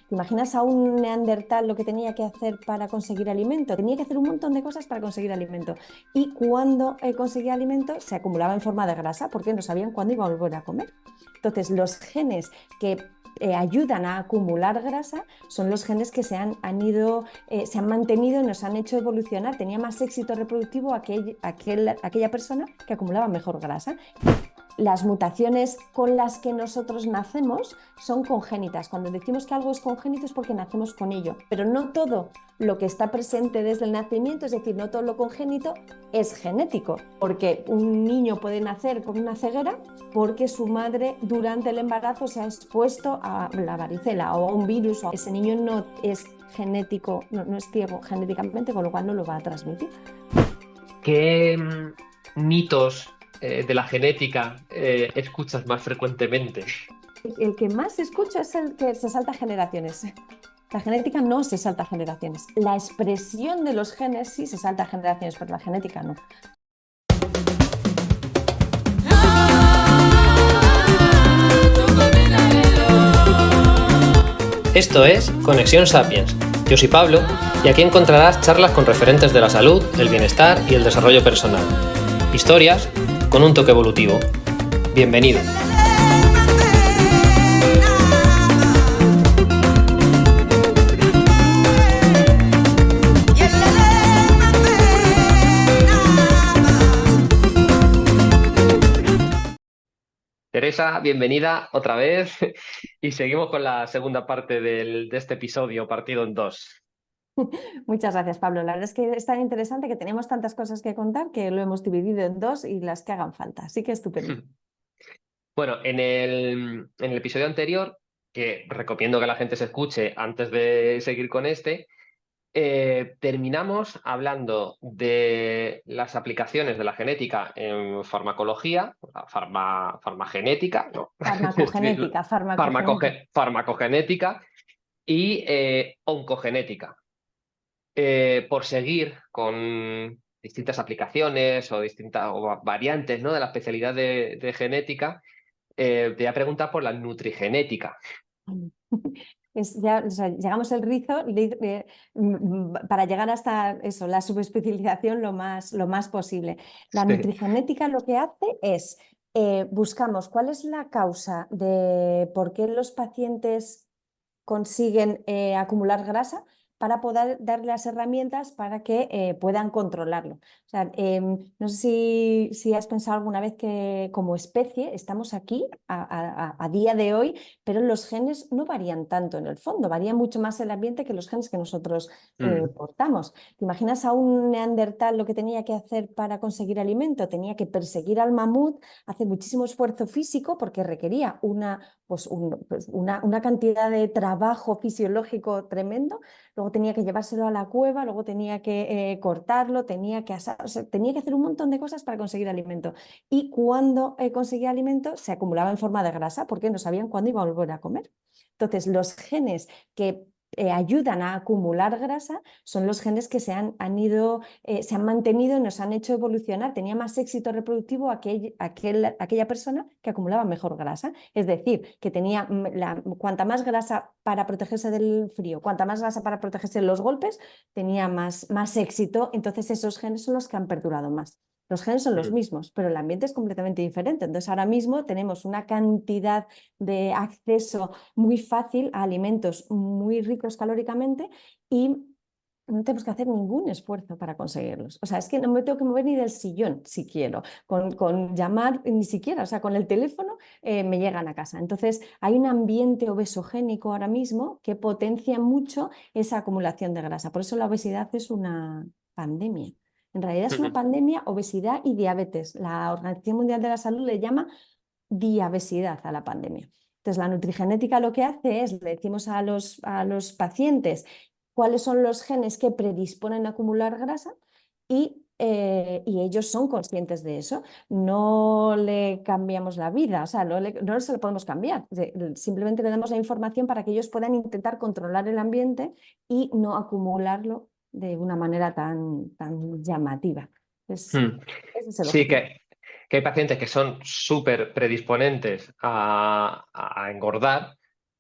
¿Te imaginas a un neandertal lo que tenía que hacer para conseguir alimento? Tenía que hacer un montón de cosas para conseguir alimento. Y cuando conseguía alimento se acumulaba en forma de grasa porque no sabían cuándo iba a volver a comer. Entonces, los genes que ayudan a acumular grasa son los genes que se han mantenido y nos han hecho evolucionar. Tenía más éxito reproductivo aquella persona que acumulaba mejor grasa. Las mutaciones con las que nosotros nacemos son congénitas. Cuando decimos que algo es congénito es porque nacemos con ello, pero no todo lo que está presente desde el nacimiento, es decir, no todo lo congénito es genético, porque un niño puede nacer con una ceguera porque su madre durante el embarazo se ha expuesto a la varicela o a un virus. Ese niño no es genético, no es ciego genéticamente, con lo cual no lo va a transmitir. ¿Qué mitos de la genética escuchas más frecuentemente? El que más se escucha es el que se salta generaciones. La genética no se salta generaciones. La expresión de los genes sí se salta generaciones, pero la genética no. Esto es Conexión Sapiens. Yo soy Pablo y aquí encontrarás charlas con referentes de la salud, el bienestar y el desarrollo personal. Historias con un toque evolutivo. Bienvenido. Teresa, bienvenida otra vez y seguimos con la segunda parte de este episodio partido en dos. Muchas gracias, Pablo. La verdad es que es tan interesante que tenemos tantas cosas que contar que lo hemos dividido en dos y las que hagan falta. Así que estupendo. Bueno, en el episodio anterior, que recomiendo que la gente se escuche antes de seguir con este, terminamos hablando de las aplicaciones de la genética en farmacología, la farmagenética, ¿no? Farmacogenética, farmacogenética. Farmacogenética y oncogenética. Por seguir con distintas aplicaciones o distintas variantes, ¿no?, de la especialidad de genética, te voy a preguntar por la nutrigenética. Ya, o sea, llegamos el rizo para llegar hasta eso, la subespecialización lo más posible. La Sí. nutrigenética lo que hace es buscamos cuál es la causa de por qué los pacientes consiguen acumular grasa para poder darle las herramientas para que puedan controlarlo. O sea, no sé si has pensado alguna vez que como especie estamos aquí a día de hoy, pero los genes no varían tanto en el fondo, varía mucho más el ambiente que los genes que nosotros Mm. portamos. ¿Te imaginas a un neandertal lo que tenía que hacer para conseguir alimento? Tenía que perseguir al mamut, hacer muchísimo esfuerzo físico porque requería una cantidad de trabajo fisiológico tremendo. Luego tenía que llevárselo a la cueva, luego tenía que cortarlo, tenía que asar, o sea, tenía que hacer un montón de cosas para conseguir alimento. Y cuando conseguía alimento se acumulaba en forma de grasa porque no sabían cuándo iba a volver a comer. Entonces, los genes que ayudan a acumular grasa son los genes que se han mantenido y nos han hecho evolucionar. Tenía más éxito reproductivo aquella persona que acumulaba mejor grasa. Es decir, que tenía cuanta más grasa para protegerse del frío, cuanta más grasa para protegerse de los golpes, tenía más éxito. Entonces esos genes son los que han perdurado más. Los genes son los Mm. mismos, pero el ambiente es completamente diferente. Entonces ahora mismo tenemos una cantidad de acceso muy fácil a alimentos muy ricos calóricamente y no tenemos que hacer ningún esfuerzo para conseguirlos. O sea, es que no me tengo que mover ni del sillón si quiero. Con llamar ni siquiera, o sea, con el teléfono me llegan a casa. Entonces, hay un ambiente obesogénico ahora mismo que potencia mucho esa acumulación de grasa. Por eso la obesidad es una pandemia. En realidad es una pandemia, obesidad y diabetes. La Organización Mundial de la Salud le llama diabesidad a la pandemia. Entonces, la nutrigenética lo que hace es, le decimos a los pacientes cuáles son los genes que predisponen a acumular grasa y ellos son conscientes de eso. No le cambiamos la vida, o sea, no se lo podemos cambiar. Simplemente le damos la información para que ellos puedan intentar controlar el ambiente y no acumularlo de una manera tan llamativa. Pues, Mm. ese es el Sí, objetivo. que hay pacientes que son súper predisponentes a engordar,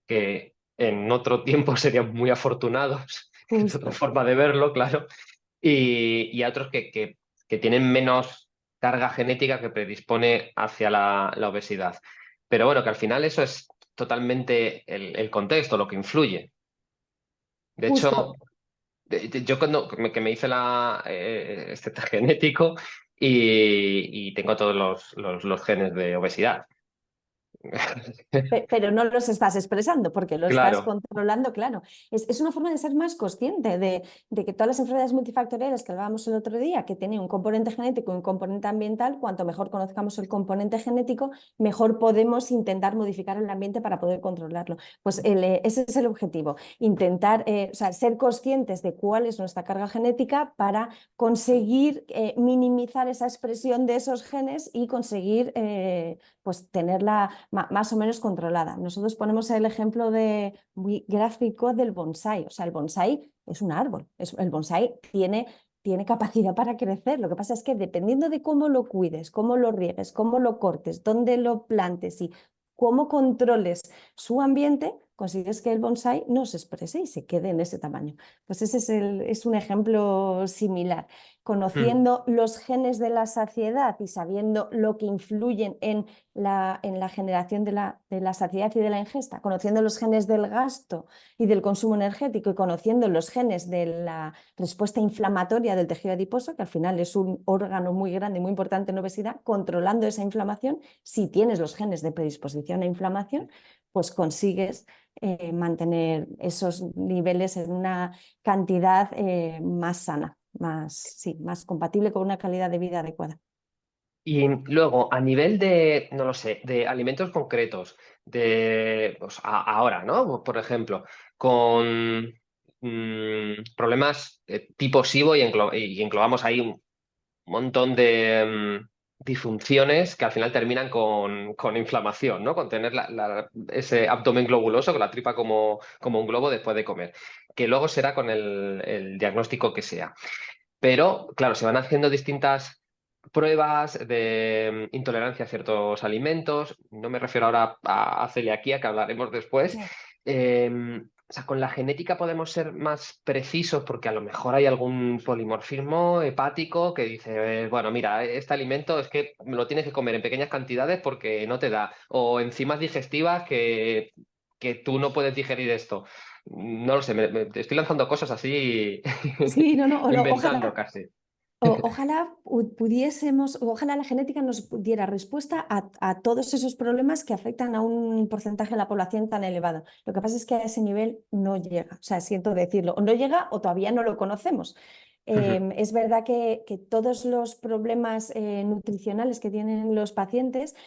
que en otro tiempo serían muy afortunados, es otra Justo. forma de verlo, claro, y a otros que tienen menos carga genética que predispone hacia la obesidad. Pero bueno, que al final eso es totalmente el contexto, lo que influye. De hecho, Justo. yo cuando que me hice este test genético y tengo todos los genes de obesidad. Pero no los estás expresando porque lo estás Claro, controlando, claro. Es una forma de ser más consciente de que todas las enfermedades multifactoriales que hablábamos el otro día, que tienen un componente genético y un componente ambiental, cuanto mejor conozcamos el componente genético, mejor podemos intentar modificar el ambiente para poder controlarlo. Pues ese es el objetivo, intentar o sea, ser conscientes de cuál es nuestra carga genética para conseguir minimizar esa expresión de esos genes y conseguir pues tenerla más o menos controlada. Nosotros ponemos el ejemplo muy gráfico del bonsái. O sea, el bonsái es un árbol. El bonsái tiene capacidad para crecer. Lo que pasa es que dependiendo de cómo lo cuides, cómo lo riegues, cómo lo cortes, dónde lo plantes y cómo controles su ambiente, consigues que el bonsái no se exprese y se quede en ese tamaño. Pues ese es un ejemplo similar. mm, Conociendo los genes de la saciedad y sabiendo lo que influyen en la generación de la saciedad y de la ingesta, conociendo los genes del gasto y del consumo energético y conociendo los genes de la respuesta inflamatoria del tejido adiposo, que al final es un órgano muy grande y muy importante en obesidad, controlando esa inflamación, si tienes los genes de predisposición a inflamación, pues consigues mantener esos niveles en una cantidad más sana, más compatible con una calidad de vida adecuada. y luego, a nivel de, no lo sé, de alimentos concretos, pues, ahora, ¿no? Por ejemplo, con problemas tipo SIBO y englobamos ahí un montón de disfunciones que al final terminan con inflamación, ¿no? Con tener ese abdomen globuloso, con la tripa como un globo después de comer, que luego será con el diagnóstico que sea. Pero, claro, se van haciendo distintas pruebas de intolerancia a ciertos alimentos. No me refiero ahora a celiaquía, que hablaremos después. Sí. O sea, con la genética podemos ser más precisos porque a lo mejor hay algún polimorfismo hepático que dice, bueno, mira, este alimento es que me lo tienes que comer en pequeñas cantidades porque no te da. O enzimas digestivas que tú no puedes digerir esto. No lo sé, te estoy lanzando cosas así Sí, no, no, inventando ojalá. casi. Ojalá pudiésemos, ojalá la genética nos diera respuesta a todos esos problemas que afectan a un porcentaje de la población tan elevado. Lo que pasa es que a ese nivel no llega, o sea, siento decirlo, o no llega o todavía no lo conocemos. Es verdad que todos los problemas nutricionales que tienen los pacientes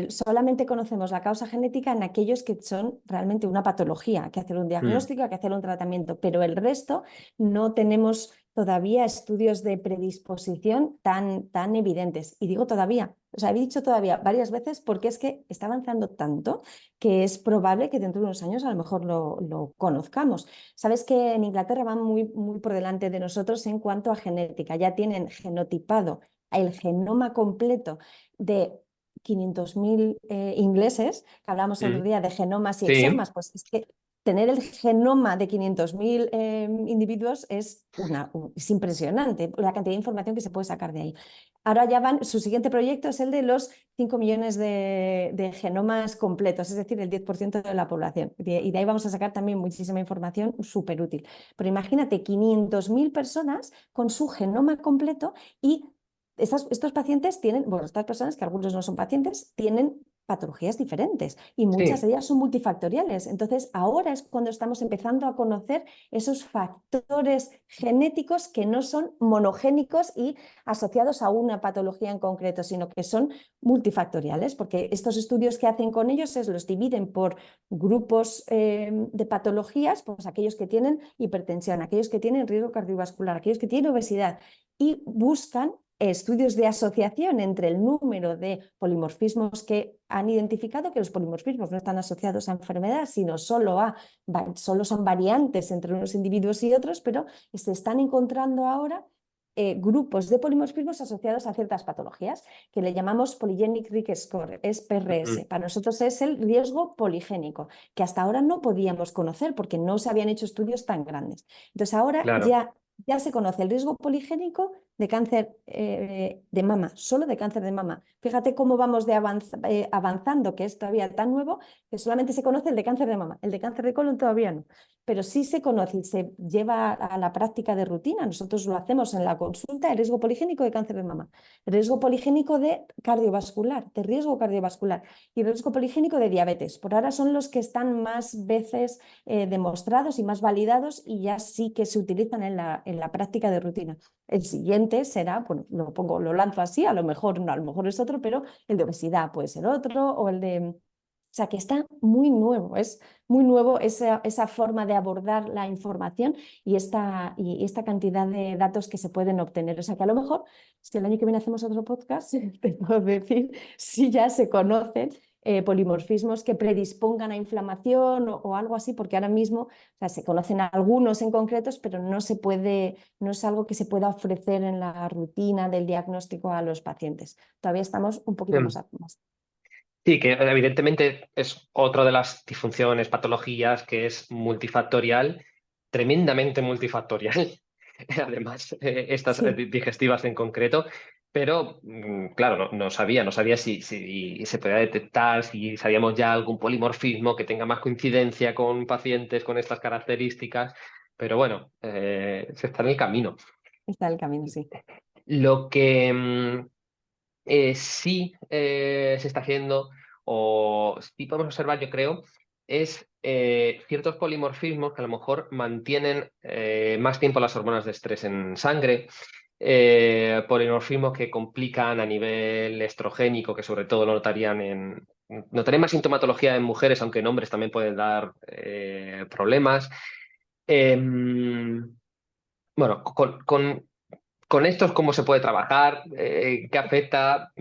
solamente conocemos la causa genética en aquellos que son realmente una patología, hay que hacer un diagnóstico, hay que hacer un tratamiento, pero el resto no tenemos todavía estudios de predisposición tan evidentes. Y digo todavía, o sea, he dicho todavía varias veces porque es que está avanzando tanto que es probable que dentro de unos años a lo mejor lo conozcamos. Sabes que en Inglaterra van muy por delante de nosotros en cuanto a genética. Ya tienen genotipado el genoma completo de 500.000 ingleses, que hablamos el otro día de genomas y Sí, exomas, pues es que tener el genoma de 500.000 individuos es impresionante la cantidad de información que se puede sacar de ahí. Ahora ya su siguiente proyecto es el de los 5 millones de genomas completos, es decir, el 10% de la población. Y de ahí vamos a sacar también muchísima información súper útil. Pero imagínate 500.000 personas con su genoma completo y estos pacientes tienen, bueno, estas personas, que algunos no son pacientes, tienen patologías diferentes y muchas sí. de ellas son multifactoriales. Entonces, ahora es cuando estamos empezando a conocer esos factores genéticos que no son monogénicos y asociados a una patología en concreto, sino que son multifactoriales, porque estos estudios que hacen con ellos los dividen por grupos de patologías, pues aquellos que tienen hipertensión, aquellos que tienen riesgo cardiovascular, aquellos que tienen obesidad, y buscan estudios de asociación entre el número de polimorfismos que han identificado, que los polimorfismos no están asociados a enfermedad, sino solo son variantes entre unos individuos y otros, pero se están encontrando ahora grupos de polimorfismos asociados a ciertas patologías, que le llamamos Polygenic Risk Score, es PRS. Para nosotros es el riesgo poligénico, que hasta ahora no podíamos conocer porque no se habían hecho estudios tan grandes. Entonces ahora Claro. ya se conoce el riesgo poligénico de cáncer de mama, solo de cáncer de mama. Fíjate cómo vamos avanzando, que es todavía tan nuevo, que solamente se conoce el de cáncer de mama, el de cáncer de colon todavía no. Pero sí se conoce y se lleva a la práctica de rutina. Nosotros lo hacemos en la consulta, el riesgo poligénico de cáncer de mama, el riesgo poligénico de cardiovascular, de riesgo cardiovascular y el riesgo poligénico de diabetes. Por ahora son los que están más veces demostrados y más validados y ya sí que se utilizan en la práctica de rutina. El siguiente será, bueno, lo lanzo así, a lo mejor no, a lo mejor es otro, pero el de obesidad puede ser otro, o el de... O sea, que está muy nuevo, es muy nuevo esa forma de abordar la información y esta cantidad de datos que se pueden obtener. O sea, que a lo mejor, si el año que viene hacemos otro podcast, te puedo decir si ya se conocen polimorfismos que predispongan a inflamación o algo así, porque ahora mismo, o sea, se conocen algunos en concretos, pero no es algo que se pueda ofrecer en la rutina del diagnóstico a los pacientes. Todavía estamos un poquito más. Sí, que evidentemente es otra de las disfunciones, patologías que es multifactorial, tremendamente multifactorial, además, estas Sí. digestivas en concreto, pero claro, no sabía si se podía detectar, si sabíamos ya algún polimorfismo que tenga más coincidencia con pacientes con estas características, pero bueno, se está en el camino. Está en el camino, sí. Lo que sí se está haciendo, o sí podemos observar, yo creo, es ciertos polimorfismos que a lo mejor mantienen más tiempo las hormonas de estrés en sangre, polimorfismos que complican a nivel estrogénico, que sobre todo lo notarían más sintomatología en mujeres, aunque en hombres también pueden dar problemas. Bueno, con estos, ¿cómo se puede trabajar? ¿Qué afecta?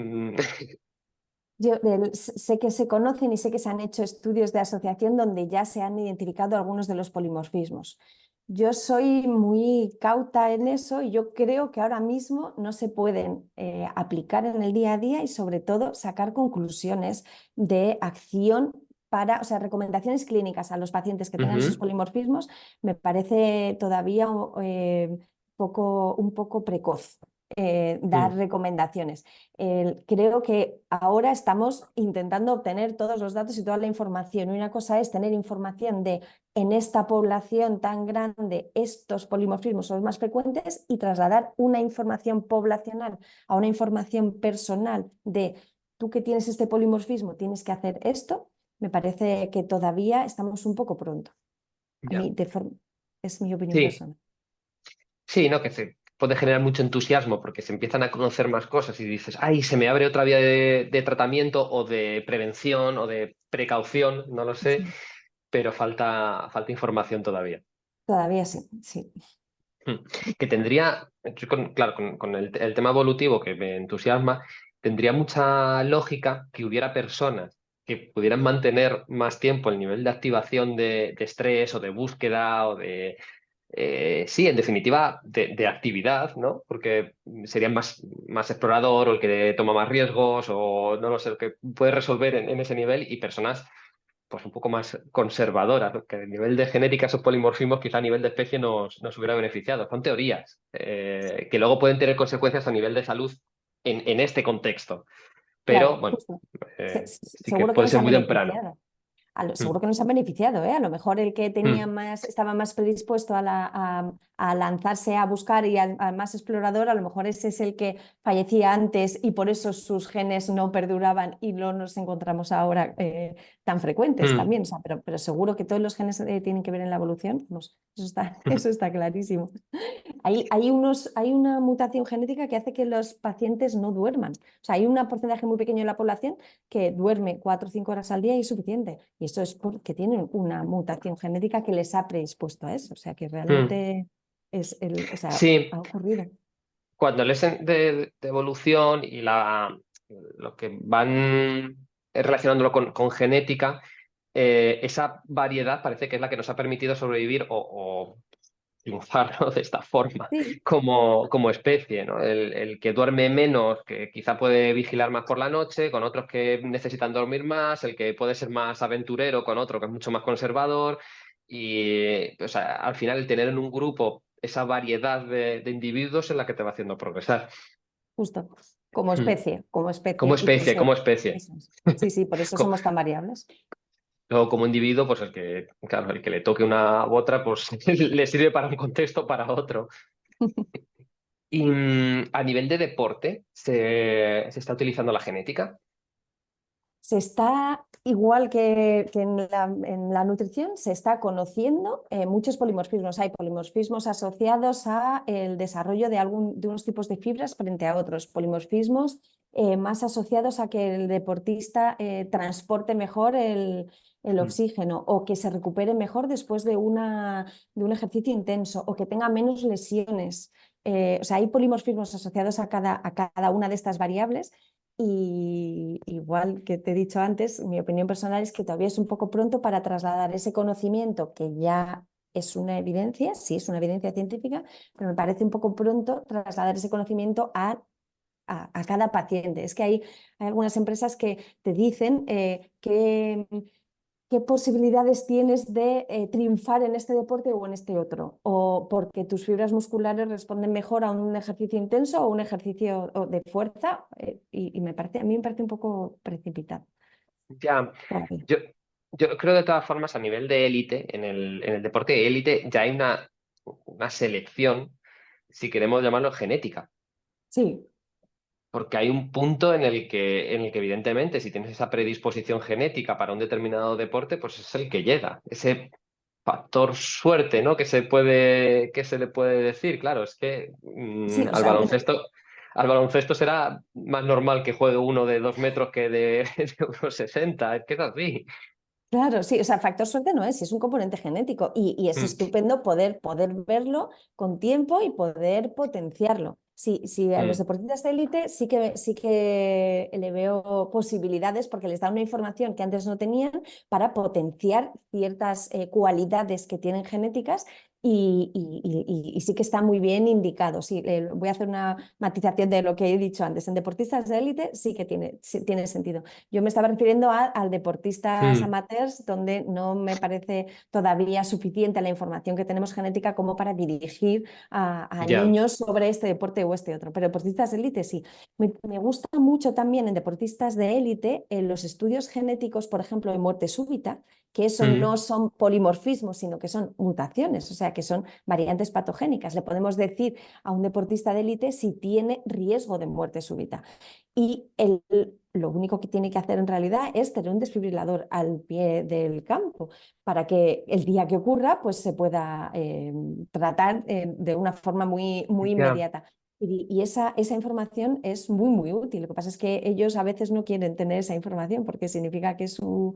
Yo sé que se conocen y sé que se han hecho estudios de asociación donde ya se han identificado algunos de los polimorfismos. Yo soy muy cauta en eso y yo creo que ahora mismo no se pueden aplicar en el día a día y sobre todo sacar conclusiones de acción o sea, recomendaciones clínicas a los pacientes que tengan esos Ujú, polimorfismos me parece todavía un poco precoz. Dar mm, recomendaciones. Creo que ahora estamos intentando obtener todos los datos y toda la información. Y una cosa es tener información de en esta población tan grande estos polimorfismos son los más frecuentes y trasladar una información poblacional a una información personal de tú que tienes este polimorfismo tienes que hacer esto. Me parece que todavía estamos un poco pronto. A ya. mí es mi opinión Sí, personal. sí, ¿no? Que se puede generar mucho entusiasmo porque se empiezan a conocer más cosas y dices, ay, se me abre otra vía de tratamiento o de prevención o de precaución, no lo sé, Sí. pero falta información todavía. Todavía sí, sí. Hmm. Que tendría, claro, con el tema evolutivo que me entusiasma, tendría mucha lógica que hubiera personas que pudieran mantener más tiempo el nivel de activación de estrés o de búsqueda o de, sí, en definitiva, de actividad, ¿no? Porque serían más explorador o el que toma más riesgos o no lo sé, el que puede resolver en ese nivel y personas pues un poco más conservadoras, ¿no? Que a nivel de genética esos polimorfismos quizá a nivel de especie nos hubiera beneficiado. Son teorías que luego pueden tener consecuencias a nivel de salud en este contexto, pero Claro, bueno, justo. sí que Seguro que puede nos ser han muy temprano. beneficiado. Mm, Seguro que nos han beneficiado, ¿eh? A lo mejor el que mm, estaba más predispuesto a lanzarse a buscar y al más explorador, a lo mejor ese es el que fallecía antes y por eso sus genes no perduraban y no nos encontramos ahora tan frecuentes mm. también. O sea, pero seguro que todos los genes tienen que ver en la evolución. Vamos, eso está clarísimo. Hay una mutación genética que hace que los pacientes no duerman. O sea, hay un porcentaje muy pequeño de la población que duerme 4 o 5 horas al día y es suficiente. Y eso es porque tienen una mutación genética que les ha predispuesto a eso. O sea, que Mm. realmente o sea, Sí, ha ocurrido. cuando lees de evolución y lo que van relacionándolo con genética, esa variedad parece que es la que nos ha permitido sobrevivir o triunfar, ¿no? De esta forma, Sí, como especie, ¿no? El que duerme menos, que quizá puede vigilar más por la noche, con otros que necesitan dormir más, el que puede ser más aventurero, con otro que es mucho más conservador. Y o sea, al final el tener en un grupo esa variedad de individuos es la que te va haciendo progresar. justo, Hmm. como especie, y por Como eso, especie. eso es. Sí, sí, por eso Co- somos tan variables. Luego, como individuo, pues claro, el que le toque una u otra, pues le sirve para un contexto, para otro. Y a nivel de deporte, ¿se está utilizando la genética? Se está, igual que en la nutrición, se está conociendo muchos polimorfismos. Hay polimorfismos asociados a el desarrollo de unos tipos de fibras frente a otros. Polimorfismos más asociados a que el deportista transporte mejor el Mm. oxígeno o que se recupere mejor después de un ejercicio intenso o que tenga menos lesiones. O sea, hay polimorfismos asociados a cada una de estas variables. Y igual que te he dicho antes, mi opinión personal es que todavía es un poco pronto para trasladar ese conocimiento que ya es una evidencia, sí es una evidencia científica, pero me parece un poco pronto trasladar ese conocimiento a cada paciente. Es que hay algunas empresas que te dicen que ¿qué posibilidades tienes de triunfar en este deporte o en este otro? O porque tus fibras musculares responden mejor a un ejercicio intenso o un ejercicio de fuerza, y a mí me parece un poco precipitado Ya, todavía. yo, yo creo de todas formas, a nivel de élite, en el deporte de élite, ya hay una selección, si queremos llamarlo genética. Sí, Porque hay un punto en el que evidentemente, si tienes esa predisposición genética para un determinado deporte, pues es el que llega. Ese factor suerte, ¿no? Que se le puede decir. Claro, es que sí, o al sea, baloncesto será más normal que juegue uno de 2 metros que de 1,60 m. Es que es así. claro, sí, o sea, factor suerte no es, es un componente genético y es Mm, estupendo poder verlo con tiempo y poder potenciarlo. Sí, sí, a los mm, deportistas de élite sí que le veo posibilidades porque les da una información que antes no tenían para potenciar ciertas cualidades que tienen genéticas y sí que está muy bien indicado. Sí, voy a hacer una matización de lo que he dicho antes. En deportistas de élite sí tiene sentido. Yo me estaba refiriendo al deportistas mm. amateurs, donde no me parece todavía suficiente la información que tenemos genética como para dirigir a Ya. niños sobre este deporte o este otro. Pero deportistas de élite sí. Me gusta mucho también en deportistas de élite en los estudios genéticos, por ejemplo, de muerte súbita, que eso no Mm, son polimorfismos, sino que son mutaciones, o sea, que son variantes patogénicas. Le podemos decir a un deportista de élite si tiene riesgo de muerte súbita. Y lo único que tiene que hacer en realidad es tener un desfibrilador al pie del campo para que el día que ocurra pues se pueda tratar de una forma muy ya. inmediata. Y esa información es muy útil. Lo que pasa es que ellos a veces no quieren tener esa información porque significa que su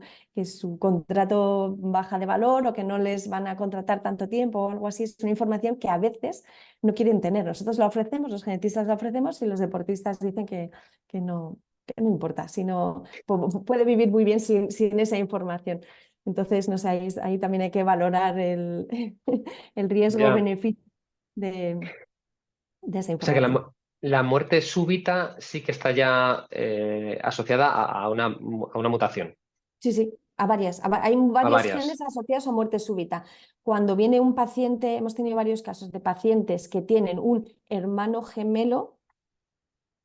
contrato baja de valor o que no les van a contratar tanto tiempo o algo así. Es una información que a veces no quieren tener. Nosotros la ofrecemos, los genetistas la ofrecemos y los deportistas dicen que no importa, puede vivir muy bien sin esa información. Entonces, no sé, ahí también hay que valorar el Ya. riesgo-beneficio de esa O sea que información. la muerte súbita sí que está ya asociada a una mutación, Sí, sí, hay a varios varias. genes asociados a muerte súbita. Cuando viene un paciente, hemos tenido varios casos de pacientes que tienen un hermano gemelo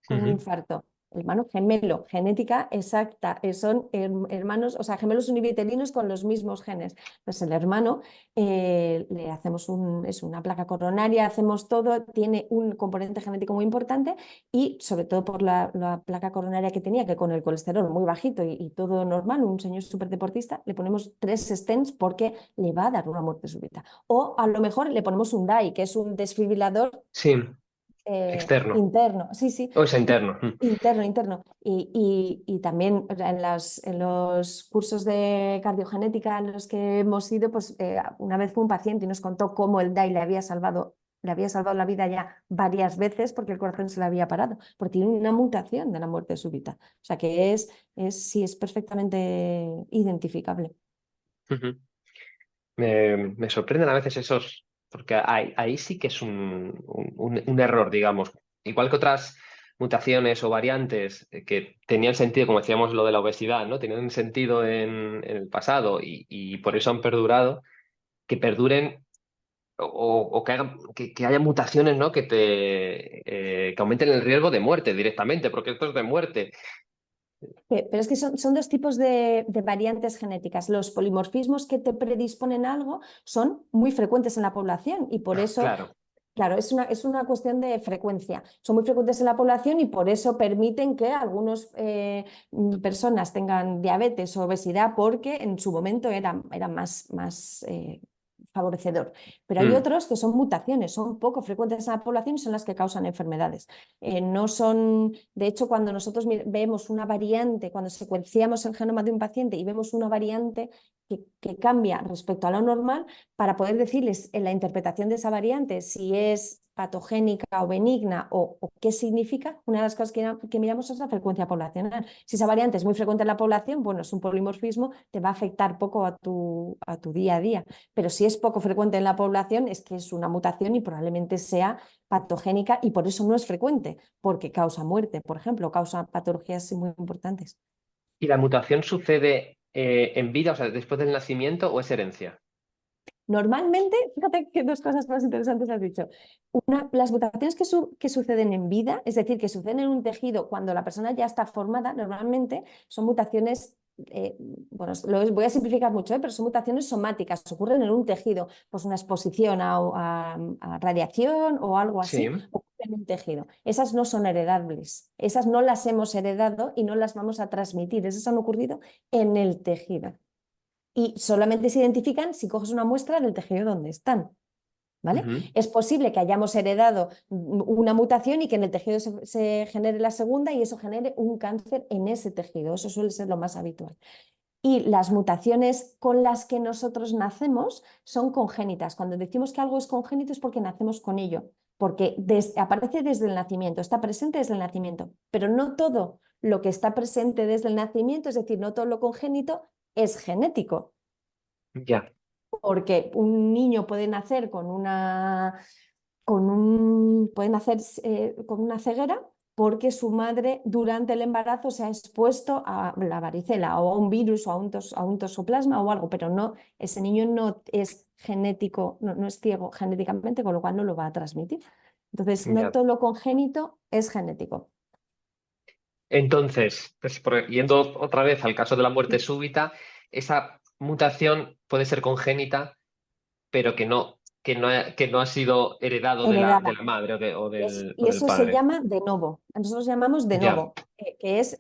con un Ujú. infarto. Hermano gemelo, genética exacta, son hermanos, o sea, gemelos univitelinos con los mismos genes. Pues el hermano le hacemos es una placa coronaria, hacemos todo, tiene un componente genético muy importante y sobre todo por la placa coronaria que tenía, que con el colesterol muy bajito y todo normal, un señor súper deportista, le ponemos 3 stents porque le va a dar una muerte súbita. O a lo mejor le ponemos un DAI, que es un desfibrilador Sí, externo. interno, sí, sí, O es interno. interno. Y también o sea, en los cursos de cardiogenética en los que hemos ido, pues una vez fue un paciente y nos contó cómo el DAI le había salvado la vida ya varias veces porque el corazón se le había parado, porque tiene una mutación de la muerte súbita. O sea que sí, es perfectamente identificable. Ujú. Me sorprenden a veces porque ahí sí que es un error, digamos. Igual que otras mutaciones o variantes que tenían sentido, como decíamos lo de la obesidad, ¿no? Tenían sentido en el pasado y por eso han perdurado, que perduren o que haya mutaciones, ¿no? Que aumenten el riesgo de muerte directamente, porque esto es de muerte. Pero es que son dos tipos de variantes genéticas. Los polimorfismos que te predisponen a algo son muy frecuentes en la población y por eso, Claro. claro, es una cuestión de frecuencia. Son muy frecuentes en la población y por eso permiten que algunas personas tengan diabetes o obesidad porque en su momento era más favorecedor. Pero hay otros que son mutaciones, son poco frecuentes en la población y son las que causan enfermedades. No son, de hecho, cuando nosotros vemos una variante, cuando secuenciamos el genoma de un paciente y vemos una variante que cambia respecto a lo normal, para poder decirles en la interpretación de esa variante si es patogénica o benigna o qué significa, una de las cosas que miramos es la frecuencia poblacional. Si esa variante es muy frecuente en la población, bueno, es un polimorfismo, te va a afectar poco a tu día a día. Pero si es poco frecuente en la población, es que es una mutación y probablemente sea patogénica y por eso no es frecuente, porque causa muerte, por ejemplo, causa patologías muy importantes. ¿Y la mutación sucede en vida, o sea, después del nacimiento, o es herencia? Normalmente, fíjate que dos cosas más interesantes has dicho. Las mutaciones que suceden en vida, es decir, que suceden en un tejido cuando la persona ya está formada, normalmente son mutaciones, bueno, voy a simplificar mucho, pero son mutaciones somáticas, ocurren en un tejido, pues una exposición a radiación o algo Sí. así, ocurre en un tejido. Esas no son heredables, esas no las hemos heredado y no las vamos a transmitir, esas han ocurrido en el tejido. Y solamente se identifican si coges una muestra del tejido donde están. ¿Vale? Es posible que hayamos heredado una mutación y que en el tejido se genere la segunda y eso genere un cáncer en ese tejido. Eso suele ser lo más habitual. Y las mutaciones con las que nosotros nacemos son congénitas. Cuando decimos que algo es congénito es porque nacemos con ello, porque aparece desde el nacimiento, está presente desde el nacimiento, pero no todo lo que está presente desde el nacimiento, es decir, no todo lo congénito es genético. Ya. Porque un niño puede nacer puede nacer con una ceguera porque su madre durante el embarazo se ha expuesto a la varicela o a un virus o a un toxoplasma o algo, pero no, ese niño no es genético, no es ciego genéticamente, con lo cual no lo va a transmitir. Entonces, no Ya. todo lo congénito es genético. Entonces, pues, yendo otra vez al caso de la muerte súbita, esa mutación puede ser congénita, pero que no ha sido heredado de Heredada. la madre Y o del eso se padre. llama de novo. Nosotros llamamos de Ya. novo, que es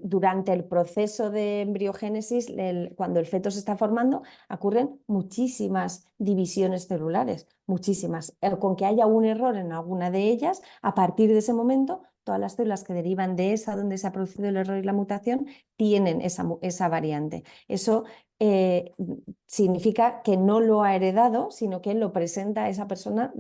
durante el proceso de embriogénesis, cuando el feto se está formando, ocurren muchísimas divisiones celulares, muchísimas. Con que haya un error en alguna de ellas, a partir de ese momento, todas las células que derivan de esa donde se ha producido el error y la mutación tienen esa variante. Eso significa que no lo ha heredado, sino que lo presenta a esa persona,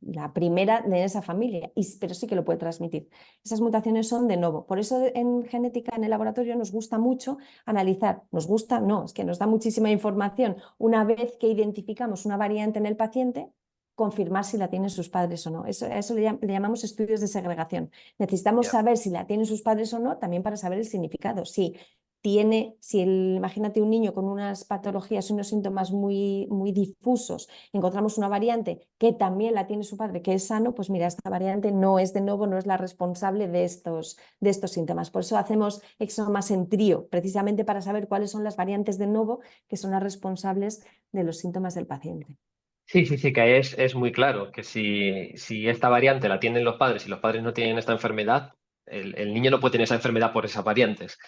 la primera de esa familia, pero sí que lo puede transmitir. Esas mutaciones son de novo. Por eso en genética, en el laboratorio, nos gusta mucho analizar. Nos gusta, no, es que nos da muchísima información. Una vez que identificamos una variante en el paciente, confirmar si la tienen sus padres o no. Eso le llamamos estudios de segregación. Necesitamos saber si la tienen sus padres o no, también para saber el significado. Imagínate un niño con unas patologías, unos síntomas muy, muy difusos, encontramos una variante que también la tiene su padre, que es sano, pues mira, esta variante no es de novo, no es la responsable de estos síntomas. Por eso hacemos exomas en trío, precisamente para saber cuáles son las variantes de novo que son las responsables de los síntomas del paciente. Sí, sí, sí, que es muy claro que si esta variante la tienen los padres y los padres no tienen esta enfermedad, el niño no puede tener esa enfermedad por esas variantes.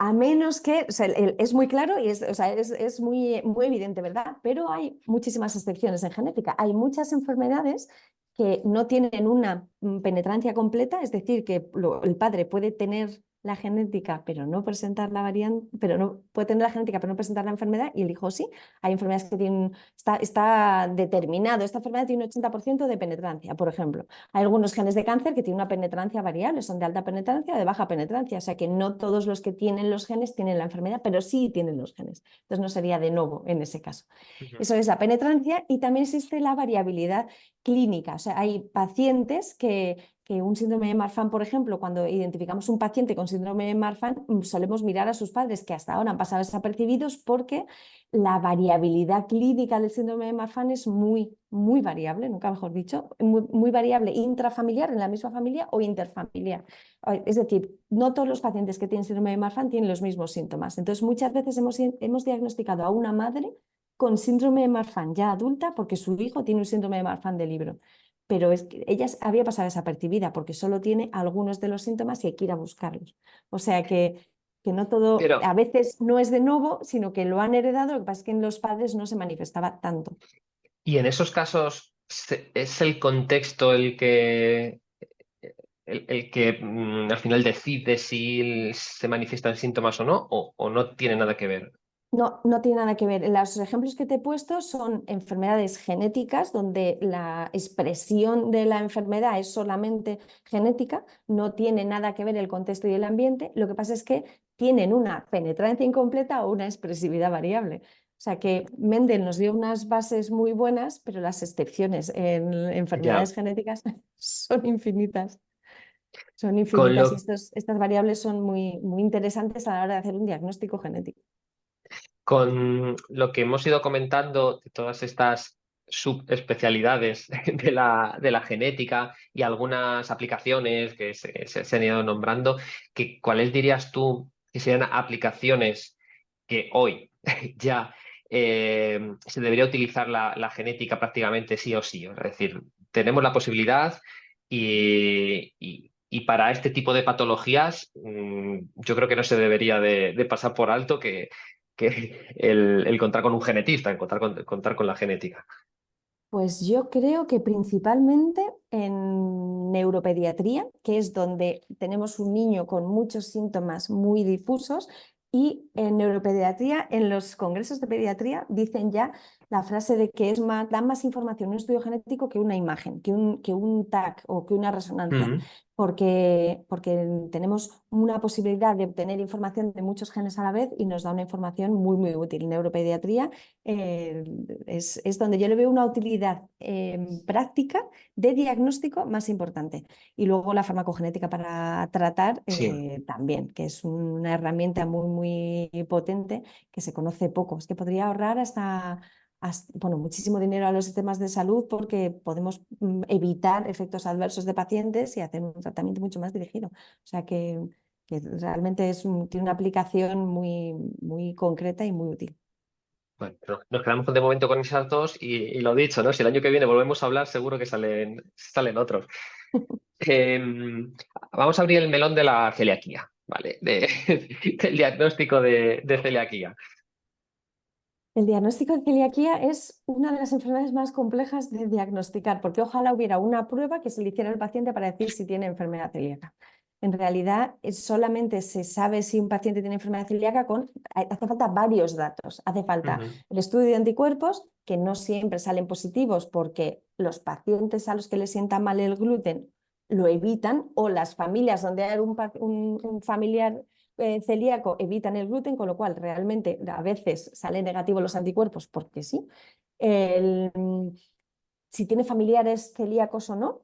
A menos que, o sea, es muy claro y es muy, muy evidente, ¿verdad? Pero hay muchísimas excepciones en genética. Hay muchas enfermedades que no tienen una penetrancia completa, es decir, que el padre puede tener la genética, pero no presentar la variante, pero no puede tener la genética, pero no presentar la enfermedad, y el hijo sí. Hay enfermedades que tienen, está determinado, esta enfermedad tiene un 80% de penetrancia, por ejemplo. Hay algunos genes de cáncer que tienen una penetrancia variable, son de alta penetrancia o de baja penetrancia, o sea que no todos los que tienen los genes tienen la enfermedad, pero sí tienen los genes. Entonces no sería de novo en ese caso. Eso es la penetrancia, y también existe la variabilidad clínica. O sea, hay pacientes que un síndrome de Marfan, por ejemplo, cuando identificamos un paciente con síndrome de Marfan, solemos mirar a sus padres, que hasta ahora han pasado desapercibidos, porque la variabilidad clínica del síndrome de Marfan es muy, muy variable, nunca mejor dicho, muy variable intrafamiliar en la misma familia o interfamiliar. Es decir, no todos los pacientes que tienen síndrome de Marfan tienen los mismos síntomas. Entonces, muchas veces hemos diagnosticado a una madre con síndrome de Marfan ya adulta porque su hijo tiene un síndrome de Marfan de libro. Pero es que ella había pasado desapercibida porque solo tiene algunos de los síntomas y hay que ir a buscarlos. O sea que no todo, Pero, a veces no es de nuevo, sino que lo han heredado, lo que pasa es que en los padres no se manifestaba tanto. y en esos casos, ¿es el contexto el que al final decide si se manifiestan síntomas o no, o no tiene nada que ver? No, no tiene nada que ver. Los ejemplos que te he puesto son enfermedades genéticas donde la expresión de la enfermedad es solamente genética, no tiene nada que ver el contexto y el ambiente. Lo que pasa es que tienen una penetrancia incompleta o una expresividad variable. O sea que Mendel nos dio unas bases muy buenas, pero las excepciones en Ya, enfermedades genéticas son infinitas. Son con infinitas, y lo, estas variables son muy, muy interesantes a la hora de hacer un diagnóstico genético. con lo que hemos ido comentando de todas estas subespecialidades de la genética y algunas aplicaciones que se han ido nombrando, ¿cuáles dirías tú que serían aplicaciones que hoy ya se debería utilizar la genética prácticamente sí o sí? Es decir, tenemos la posibilidad y para este tipo de patologías yo creo que no se debería de pasar por alto que el contar con un genetista, contar con la genética. Pues yo creo que principalmente en neuropediatría, que es donde tenemos un niño con muchos síntomas muy difusos, y en neuropediatría, en los congresos de pediatría, dicen ya la frase de que dan más información un estudio genético que una imagen, que un TAC o que una resonancia. Mm, Porque tenemos una posibilidad de obtener información de muchos genes a la vez y nos da una información muy, muy útil. Neuropediatría es donde yo le veo una utilidad práctica de diagnóstico más importante. Y luego la farmacogenética para tratar sí, también, que es una herramienta muy, muy potente que se conoce poco. Es que podría ahorrar bueno, muchísimo dinero a los sistemas de salud porque podemos evitar efectos adversos de pacientes y hacer un tratamiento mucho más dirigido. O sea que realmente tiene una aplicación muy, muy concreta y muy útil. bueno, pero nos quedamos de momento con esas dos y lo dicho, ¿no? Si el año que viene volvemos a hablar, seguro que salen otros. Vamos a abrir el melón de la celiaquía, ¿vale? Del diagnóstico de celiaquía. El diagnóstico de celiaquía es una de las enfermedades más complejas de diagnosticar, porque ojalá hubiera una prueba que se le hiciera al paciente para decir si tiene enfermedad celíaca. En realidad, solamente se sabe si un paciente tiene enfermedad celíaca hace falta varios datos. Hace falta Ujú. el estudio de anticuerpos, que no siempre salen positivos porque los pacientes a los que les sienta mal el gluten lo evitan, o las familias donde hay un familiar celíaco evitan el gluten, con lo cual realmente a veces salen negativos los anticuerpos porque sí. El, si tiene familiares celíacos o no,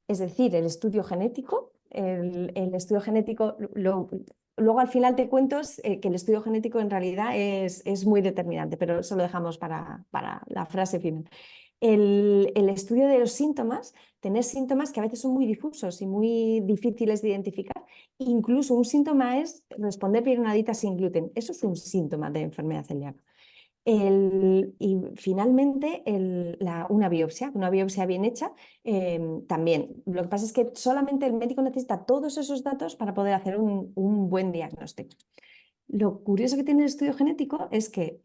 es decir, el estudio genético. El estudio genético, luego al final te cuento que el estudio genético en realidad es muy determinante, pero eso lo dejamos para la frase final. El estudio de los síntomas, tener síntomas que a veces son muy difusos y muy difíciles de identificar. Incluso un síntoma es responder bien a una dieta sin gluten. Eso es un síntoma de enfermedad celíaca. Y finalmente una biopsia bien hecha también. Lo que pasa es que solamente el médico necesita todos esos datos para poder hacer un buen diagnóstico. Lo curioso que tiene el estudio genético es que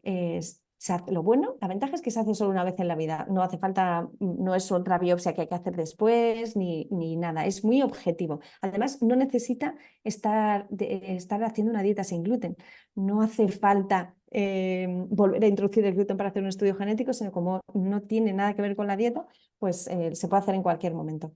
Lo bueno, la ventaja es que se hace solo una vez en la vida, no hace falta, no es otra biopsia que hay que hacer después ni nada, es muy objetivo. Además, no necesita estar haciendo una dieta sin gluten, no hace falta volver a introducir el gluten para hacer un estudio genético, sino como no tiene nada que ver con la dieta, pues se puede hacer en cualquier momento.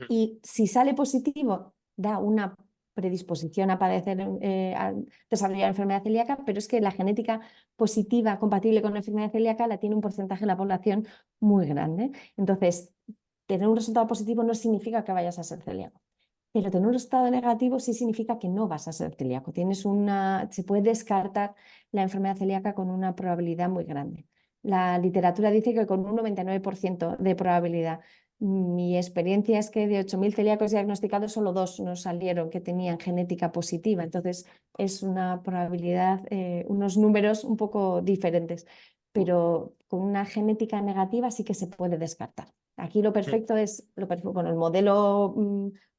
Y si sale positivo, da una predisposición a padecer, a desarrollar enfermedad celíaca, pero es que la genética positiva compatible con la enfermedad celíaca la tiene un porcentaje de la población muy grande. Entonces, tener un resultado positivo no significa que vayas a ser celíaco, pero tener un resultado negativo sí significa que no vas a ser celíaco. Se puede descartar la enfermedad celíaca con una probabilidad muy grande. La literatura dice que con un 99% de probabilidad. Mi experiencia es que de 8.000 celíacos diagnosticados, solo 2 nos salieron que tenían genética positiva. Entonces, es una probabilidad, unos números un poco diferentes, pero con una genética negativa sí que se puede descartar. Aquí lo perfecto es, bueno, el modelo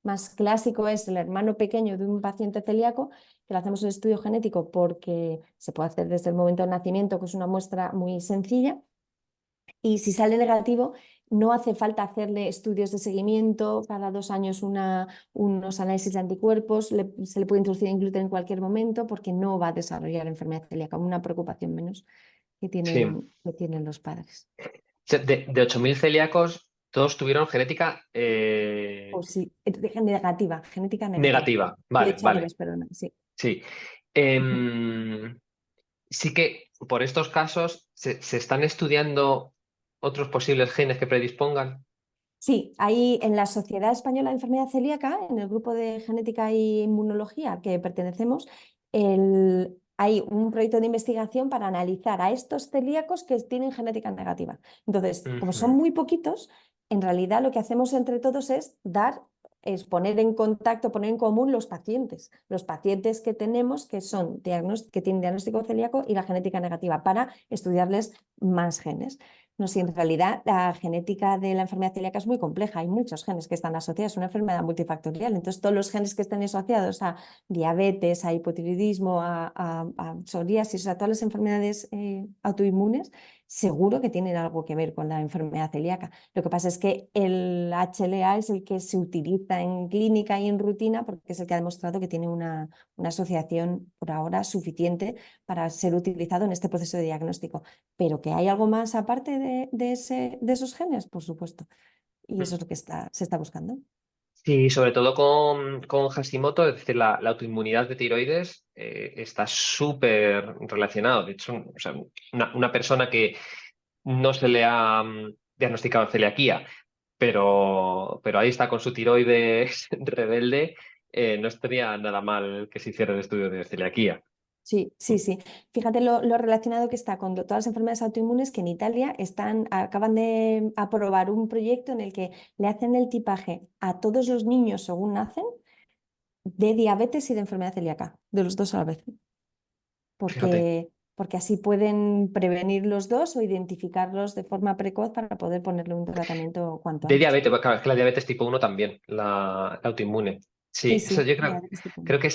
más clásico es el hermano pequeño de un paciente celíaco, que le hacemos el estudio genético porque se puede hacer desde el momento del nacimiento, que es una muestra muy sencilla, y si sale negativo, no hace falta hacerle estudios de seguimiento, cada 2 años unos análisis de anticuerpos, se le puede introducir el gluten en cualquier momento porque no va a desarrollar enfermedad celíaca, una preocupación menos que Sí. tienen los padres. De 8.000 celíacos, todos tuvieron genética O sí, negativa, genética negativa. negativa. Lo he Vale, dicho al vale. revés, perdona, sí. Sí. Sí que por estos casos se están estudiando otros posibles genes que predispongan. Sí, ahí en la Sociedad Española de Enfermedad Celíaca, en el grupo de genética e inmunología al que pertenecemos, hay un proyecto de investigación para analizar a estos celíacos que tienen genética negativa. Entonces, como son Ujú. muy poquitos, en realidad lo que hacemos entre todos es poner en contacto, poner en común los pacientes que tenemos que tienen diagnóstico celíaco y la genética negativa para estudiarles más genes. No, si en realidad la genética de la enfermedad celíaca es muy compleja, hay muchos genes que están asociados, es una enfermedad multifactorial, entonces todos los genes que estén asociados a diabetes, a hipotiroidismo, a psoriasis, o sea, todas las enfermedades autoinmunes, seguro que tienen algo que ver con la enfermedad celíaca. Lo que pasa es que el HLA es el que se utiliza en clínica y en rutina porque es el que ha demostrado que tiene una asociación por ahora suficiente para ser utilizado en este proceso de diagnóstico. Pero que hay algo más aparte de esos genes, por supuesto. Y eso es lo que se está buscando. Sí, sobre todo con Hashimoto, es decir, la autoinmunidad de tiroides está súper relacionado. De hecho, o sea, una persona que no se le ha diagnosticado celiaquía, pero ahí está con su tiroides rebelde, no estaría nada mal que se hiciera el estudio de celiaquía. Sí, sí, sí. Fíjate lo relacionado que está con todas las enfermedades autoinmunes que en Italia acaban de aprobar un proyecto en el que le hacen el tipaje a todos los niños según nacen de diabetes y de enfermedad celíaca, de los dos a la vez. Fíjate. Porque así pueden prevenir los dos o identificarlos de forma precoz para poder ponerle un tratamiento cuanto De antes. diabetes, pues claro, es que la diabetes tipo 1 también, la autoinmune. Sí, Sí, eso sí, yo diabetes tipo 1. creo que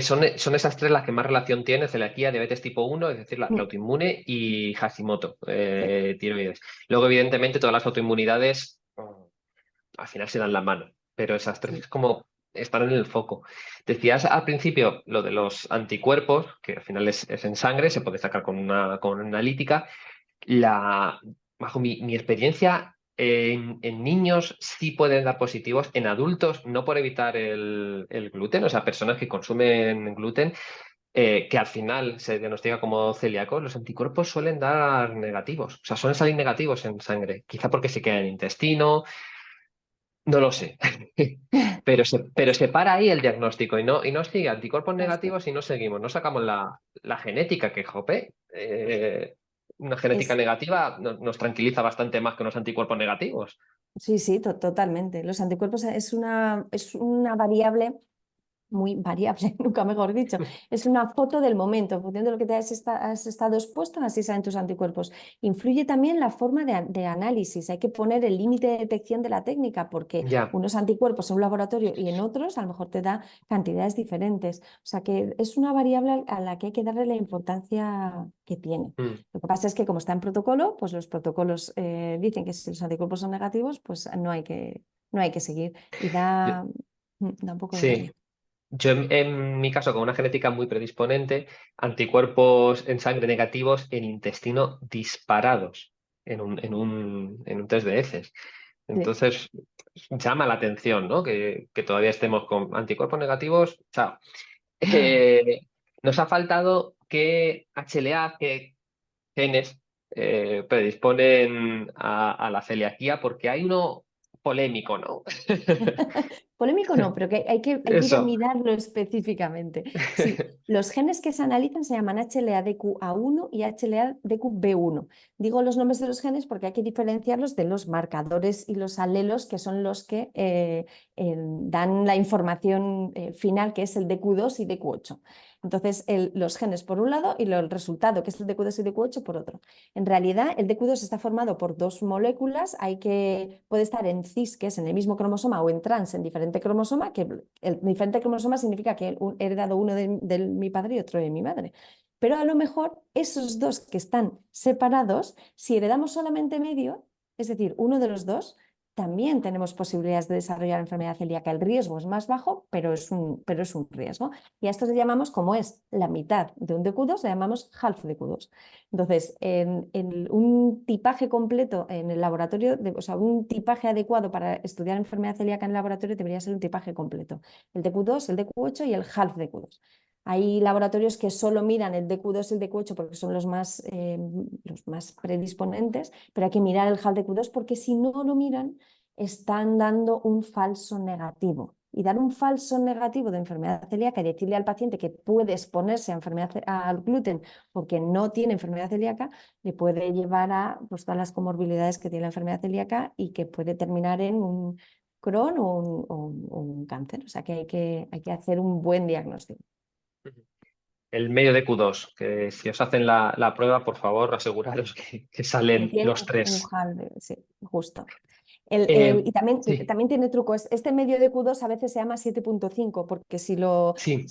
son esas tres las que más relación tienen: celiaquía, diabetes tipo 1, es decir, la autoinmune, y Hashimoto, Sí. tiroides. Luego, evidentemente, todas las autoinmunidades al final se dan la mano, pero esas tres Sí. es como están en el foco. Decías al principio lo de los anticuerpos, que al final es en sangre, se puede sacar con una analítica. Bajo mi experiencia, en niños sí pueden dar positivos, en adultos no, por evitar el gluten, o sea, personas que consumen gluten, que al final se diagnostica como celíacos, los anticuerpos suelen dar negativos, o sea, suelen salir negativos en sangre, quizá porque se queda en el intestino, no lo sé. Pero se para ahí el diagnóstico y no sigue anticuerpos Justo. negativos y no seguimos, no sacamos la genética, que jope, una genética Es, negativa nos tranquiliza bastante más que unos anticuerpos negativos. sí, sí, totalmente. Los anticuerpos es una variable muy variable, nunca mejor dicho. Es una foto del momento, en función de lo que te has estado expuesto, así salen tus anticuerpos. Influye también la forma de análisis, hay que poner el límite de detección de la técnica, porque Ya. unos anticuerpos en un laboratorio y en otros a lo mejor te da cantidades diferentes. O sea que es una variable a la que hay que darle la importancia que tiene. Lo que pasa es que como está en protocolo, pues los protocolos dicen que si los anticuerpos son negativos, pues no hay que seguir. Y Yo- da un poco de sí, rollo. yo en mi caso, con una genética muy predisponente, anticuerpos en sangre negativos en intestino disparados en un test de heces. Sí. Entonces, llama la atención, ¿no? Que todavía estemos con anticuerpos negativos. Chao. Eh, Nos ha faltado que HLA, que genes predisponen a la celiaquía, porque hay uno polémico, ¿no? Polémico no, pero que hay que ir a Eso. mirarlo específicamente. Sí, los genes que se analizan se llaman HLA-DQ1 y HLA-DQB1. Digo los nombres de los genes porque hay que diferenciarlos de los marcadores y los alelos, que son los que dan la información final, que es el DQ2 y DQ8. Entonces, los genes por un lado y el resultado, que es el DQ2 y DQ8, por otro. En realidad, el DQ2 está formado por dos moléculas, puede estar en cis, que es en el mismo cromosoma, o en trans, en diferente cromosoma, que el diferente cromosoma significa que he heredado uno de mi padre y otro de mi madre. Pero a lo mejor esos dos que están separados, si heredamos solamente medio, es decir, uno de los dos, también tenemos posibilidades de desarrollar enfermedad celíaca. El riesgo es más bajo, pero es un riesgo. Y a esto le llamamos, como es la mitad de un DQ2, le llamamos half DQ2. Entonces, en un tipaje completo en el laboratorio, o sea, un tipaje adecuado para estudiar enfermedad celíaca en el laboratorio debería ser un tipaje completo. El DQ2, el DQ8 y el half DQ2. Hay laboratorios que solo miran el DQ2 y el DQ8 porque son los más predisponentes, pero hay que mirar el half DQ2 porque si no lo miran, están dando un falso negativo. Y dar un falso negativo de enfermedad celíaca y decirle al paciente que puede exponerse a al gluten porque no tiene enfermedad celíaca, le puede llevar a pues, todas las comorbilidades que tiene la enfermedad celíaca y que puede terminar en un Crohn o un cáncer. O sea que hay que hacer un buen diagnóstico. El medio de Q2, que si os hacen la prueba, por favor, aseguraros que Que salen tiene los un tres. HAL, sí, justo. Eh, Y también, sí, también tiene truco. Este medio de Q2 a veces se llama 7.5, porque si lo. sí.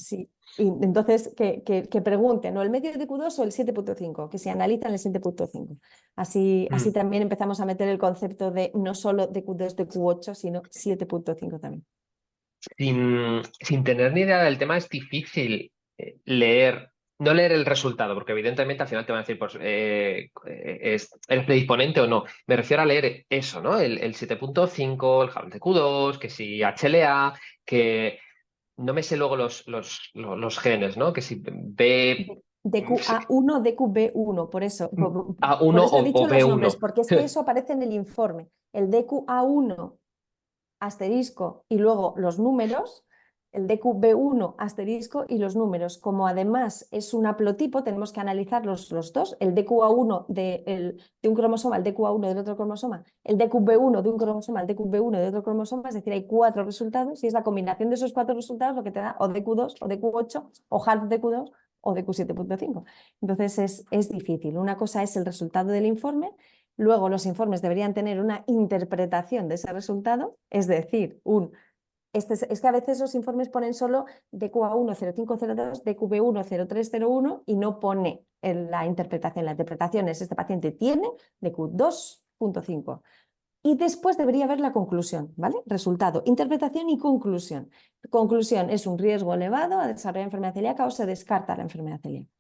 Y entonces, que pregunten, ¿no? ¿El medio de Q2 o el 7.5? Que se analizan el 7.5. Así también empezamos a meter el concepto de no solo de Q2 de Q8, sino 7.5 también. Sin tener ni idea del tema, es difícil no leer el resultado, porque evidentemente al final te van a decir, pues, ¿eres predisponente o no? Me refiero a leer eso, ¿no? El 7.5, el Harold de Q2, que si HLA, que no me sé luego los genes, ¿no? Que si B, DQA1, DQB1, por eso. A1 Por eso he o dicho los nombres, B1. porque es que eso aparece en el informe. El DQA1 asterisco y luego los números, el DQB1 asterisco y los números. Como además es un haplotipo, tenemos que analizar los dos, el DQA1 de un cromosoma, el DQA1 del otro cromosoma, el DQB1 de un cromosoma, el DQB1 de otro cromosoma, es decir, hay 4 resultados y es la combinación de esos 4 resultados lo que te da o DQ2 o DQ8 o half DQ2 o DQ7.5. Entonces es difícil. Una cosa es el resultado del informe. Luego los informes deberían tener una interpretación de ese resultado, es decir, es que a veces los informes ponen solo DQA1 0502, DQB1 0301 y no pone la interpretación. La interpretación es este paciente tiene DQ2.5. Y después debería haber la conclusión, ¿vale? Resultado, interpretación y conclusión. Conclusión es un riesgo elevado a desarrollar enfermedad celíaca o se descarta la enfermedad celíaca.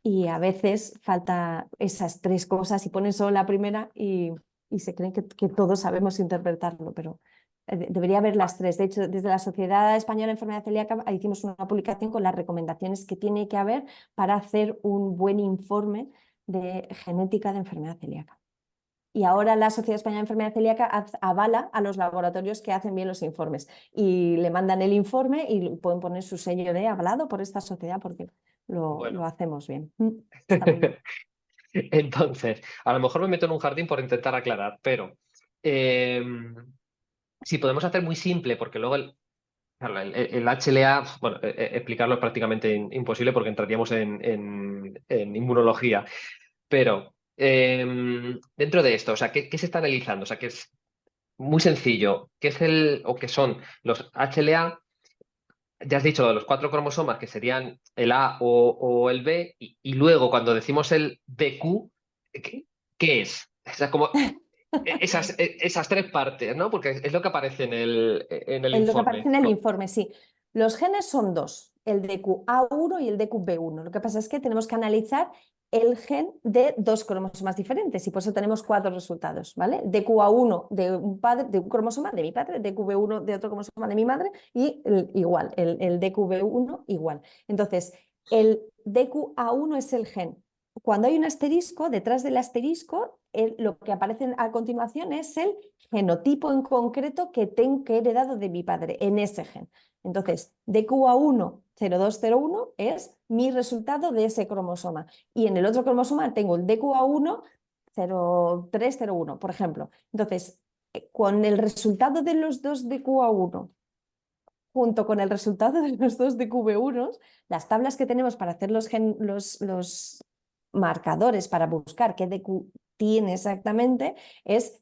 Y a veces falta esas 3 cosas y ponen solo la primera y se creen que todos sabemos interpretarlo, pero debería haber las 3. De hecho, desde la Sociedad Española de Enfermedad Celíaca hicimos una publicación con las recomendaciones que tiene que haber para hacer un buen informe de genética de enfermedad celíaca. Y ahora la Sociedad Española de Enfermedad Celíaca avala a los laboratorios que hacen bien los informes y le mandan el informe y pueden poner su sello de avalado por esta sociedad porque lo Bueno. hacemos bien. Está muy bien. Entonces, a lo mejor me meto en un jardín por intentar aclarar, pero si podemos hacer muy simple, porque luego Claro, el HLA, bueno, explicarlo es prácticamente imposible porque entraríamos en inmunología, pero dentro de esto, o sea, ¿qué se está analizando? O sea, que es muy sencillo, ¿qué es o qué son los HLA? Ya has dicho los 4 cromosomas que serían el A o el B, y luego cuando decimos el DQ, ¿qué es? O sea, como esas 3 partes, ¿no? Porque es lo que aparece en el En lo que aparece informe. en el informe, sí. Los genes son dos, el DQA1 y el DQB1. Lo que pasa es que tenemos que analizar el gen de 2 cromosomas diferentes y por eso tenemos 4 resultados, ¿vale? DQA1 de un padre, de un cromosoma de mi padre, DQB1 de otro cromosoma de mi madre y igual, el DQB1 igual. Entonces, el DQA1 es el gen. Cuando hay un asterisco, detrás del asterisco, lo que aparece a continuación es el genotipo en concreto que he heredado de mi padre en ese gen. Entonces, DQA1 0201 es mi resultado de ese cromosoma. Y en el otro cromosoma tengo el DQA1 0301, por ejemplo. Entonces, con el resultado de los dos DQA1 junto con el resultado de los dos DQB1, las tablas que tenemos para hacer los marcadores para buscar qué DQ tiene exactamente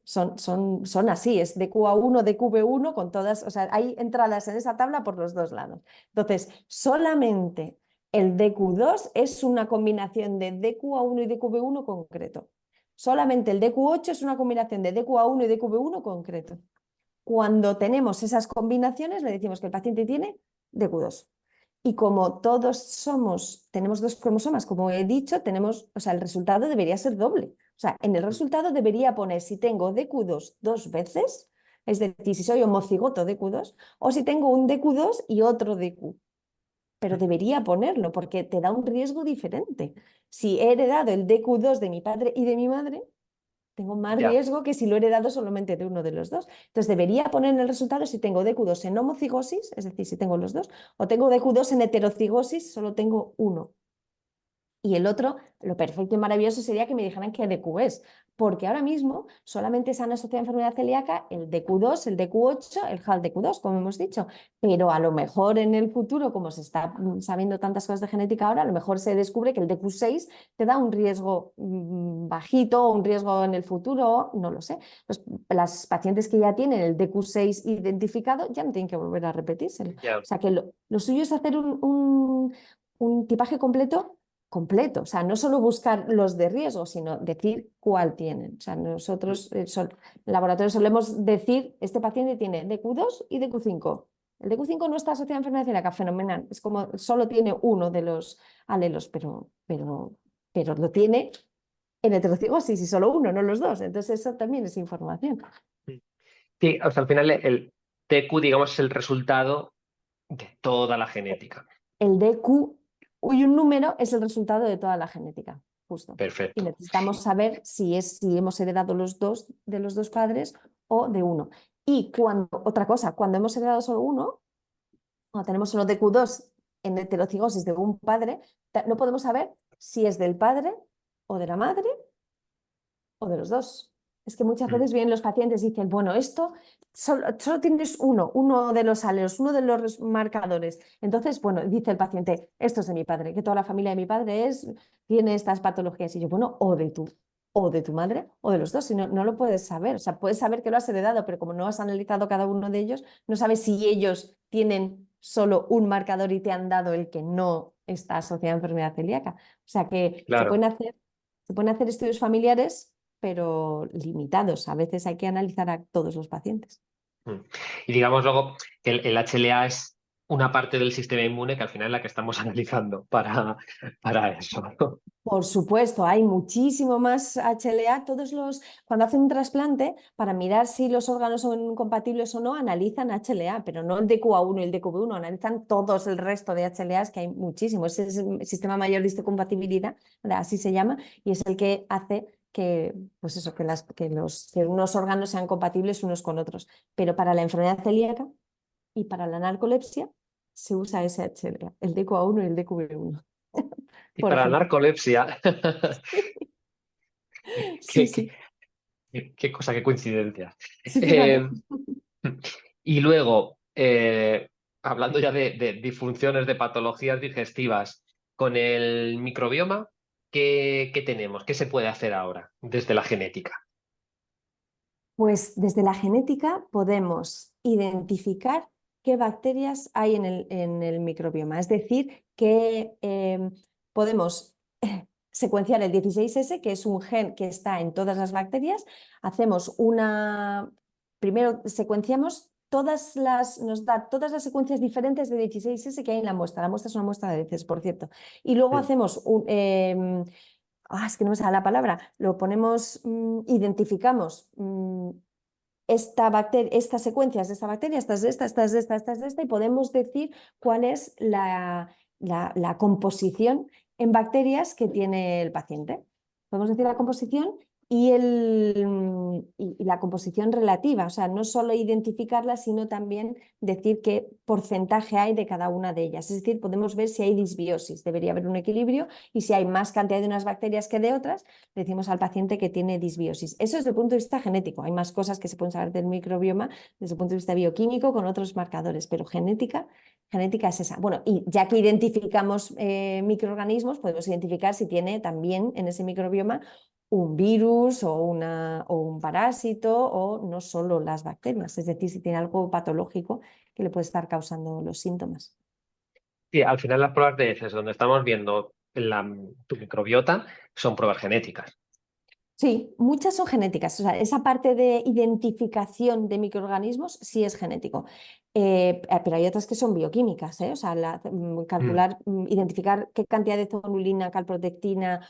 son así, es DQA1, DQB1 con todas, o sea, hay entradas en esa tabla por los dos lados. Entonces, solamente el DQ2 es una combinación de DQA1 y DQB1 concreto. Solamente el DQ8 es una combinación de DQA1 y DQB1 concreto. Cuando tenemos esas combinaciones, le decimos que el paciente tiene DQ2. Y como todos tenemos 2 cromosomas, como he dicho, o sea, el resultado debería ser doble. O sea, en el resultado debería poner si tengo DQ2 2 veces, es decir, si soy homocigoto DQ2, o si tengo un DQ2 y otro DQ. Pero debería ponerlo porque te da un riesgo diferente. Si he heredado el DQ2 de mi padre y de mi madre, tengo más Ya. riesgo que si lo he heredado solamente de uno de los dos. Entonces debería poner en el resultado si tengo DQ2 en homocigosis, es decir, si tengo los dos, o tengo DQ2 en heterocigosis, solo tengo uno. Y el otro, lo perfecto y maravilloso sería que me dijeran qué DQ es, porque ahora mismo solamente se han asociado a enfermedad celíaca el DQ2, el DQ8, el HAL-DQ2, como hemos dicho, pero a lo mejor en el futuro, como se está sabiendo tantas cosas de genética ahora, a lo mejor se descubre que el DQ6 te da un riesgo bajito o un riesgo en el futuro, no lo sé. Las pacientes que ya tienen el DQ6 identificado ya no tienen que volver a repetírselo. Ya. O sea que lo suyo es hacer un tipaje completo, o sea, no solo buscar los de riesgo, sino decir cuál tienen. O sea, nosotros en laboratorio solemos decir, este paciente tiene DQ2 y DQ5. El DQ5 no está asociado a enfermedad celíaca, fenomenal. Es como solo tiene uno de los alelos, pero lo tiene en heterocigosis y solo uno, no los dos. Entonces eso también es información. Sí, o sea, al final el TQ, digamos, es el resultado de toda la genética. El DQ y un número es el resultado de toda la genética, justo. Y Perfecto. necesitamos saber si hemos heredado los dos de los dos padres o de uno. Y otra cosa, cuando hemos heredado solo uno, cuando tenemos solo DQ2 en heterocigosis de un padre, no podemos saber si es del padre o de la madre o de los dos. Es que muchas veces vienen los pacientes y dicen, bueno, esto solo tienes uno de los alelos, uno de los marcadores. Entonces, bueno, dice el paciente, esto es de mi padre, que toda la familia de mi padre tiene estas patologías. Y yo, bueno, o de tu madre o de los dos, si no, no lo puedes saber. O sea, puedes saber que lo has heredado, pero como no has analizado cada uno de ellos, no sabes si ellos tienen solo un marcador y te han dado el que no está asociado a enfermedad celíaca. O sea que Claro. se pueden hacer estudios familiares, pero limitados. A veces hay que analizar a todos los pacientes. Y digamos luego que el HLA es una parte del sistema inmune que al final es la que estamos analizando para eso, ¿no? Por supuesto, hay muchísimo más HLA. Cuando hacen un trasplante, para mirar si los órganos son compatibles o no, analizan HLA, pero no el DQA1 y el DQB1, analizan todos el resto de HLAs, que hay muchísimos. Ese es el sistema mayor de histocompatibilidad, así se llama, y es el que hace que, pues eso, que unos órganos sean compatibles unos con otros. Pero para la enfermedad celíaca y para la narcolepsia se usa ese HLA, el DQA1 y el DQB1. Y Por para la ejemplo. narcolepsia, Sí, qué, sí. qué cosa, qué coincidencia. Sí, fíjate. Y luego, hablando ya de disfunciones, de patologías digestivas, con el microbioma, ¿qué tenemos? ¿Qué se puede hacer ahora desde la genética? Pues desde la genética podemos identificar qué bacterias hay en el microbioma, es decir, que podemos secuenciar el 16S, que es un gen que está en todas las bacterias. Primero secuenciamos nos da todas las secuencias diferentes de 16S que hay en la muestra. La muestra es una muestra de heces, por cierto. Y luego hacemos es que no me sale la palabra, identificamos estas secuencias de esta bacteria, estas de esta, estas de esta, estas de esta, y podemos decir cuál es la composición en bacterias que tiene el paciente. Podemos decir la composición y la composición relativa, o sea, no solo identificarlas, sino también decir qué porcentaje hay de cada una de ellas. Es decir, podemos ver si hay disbiosis, debería haber un equilibrio, y si hay más cantidad de unas bacterias que de otras, le decimos al paciente que tiene disbiosis. Eso desde el punto de vista genético. Hay más cosas que se pueden saber del microbioma desde el punto de vista bioquímico con otros marcadores, pero genética es esa. Bueno, y ya que identificamos microorganismos, podemos identificar si tiene también en ese microbioma un virus o un parásito, o no solo las bacterias, es decir, si tiene algo patológico que le puede estar causando los síntomas. Sí, al final las pruebas de heces donde estamos viendo tu microbiota son pruebas genéticas. Sí, muchas son genéticas. O sea, esa parte de identificación de microorganismos sí es genético. Pero hay otras que son bioquímicas, ¿eh? O sea, identificar qué cantidad de zonulina, calprotectina,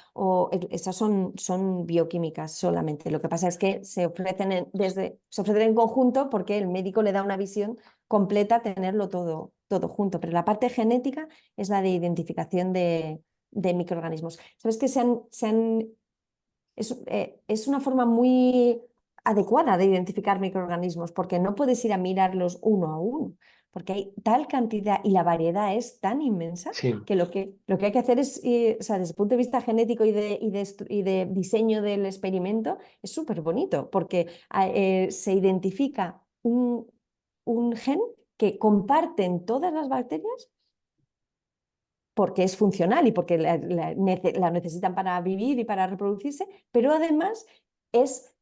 esas son bioquímicas solamente. Lo que pasa es que se ofrecen en conjunto porque el médico le da una visión completa, tenerlo todo junto. Pero la parte genética es la de identificación de microorganismos. ¿Sabes que es una forma muy adecuada de identificar microorganismos, porque no puedes ir a mirarlos uno a uno, porque hay tal cantidad y la variedad es tan inmensa Sí. que lo que hay que hacer es, o sea, desde el punto de vista genético y de diseño del experimento, es súper bonito, porque se identifica un gen que comparten todas las bacterias porque es funcional y porque la necesitan para vivir y para reproducirse, pero además es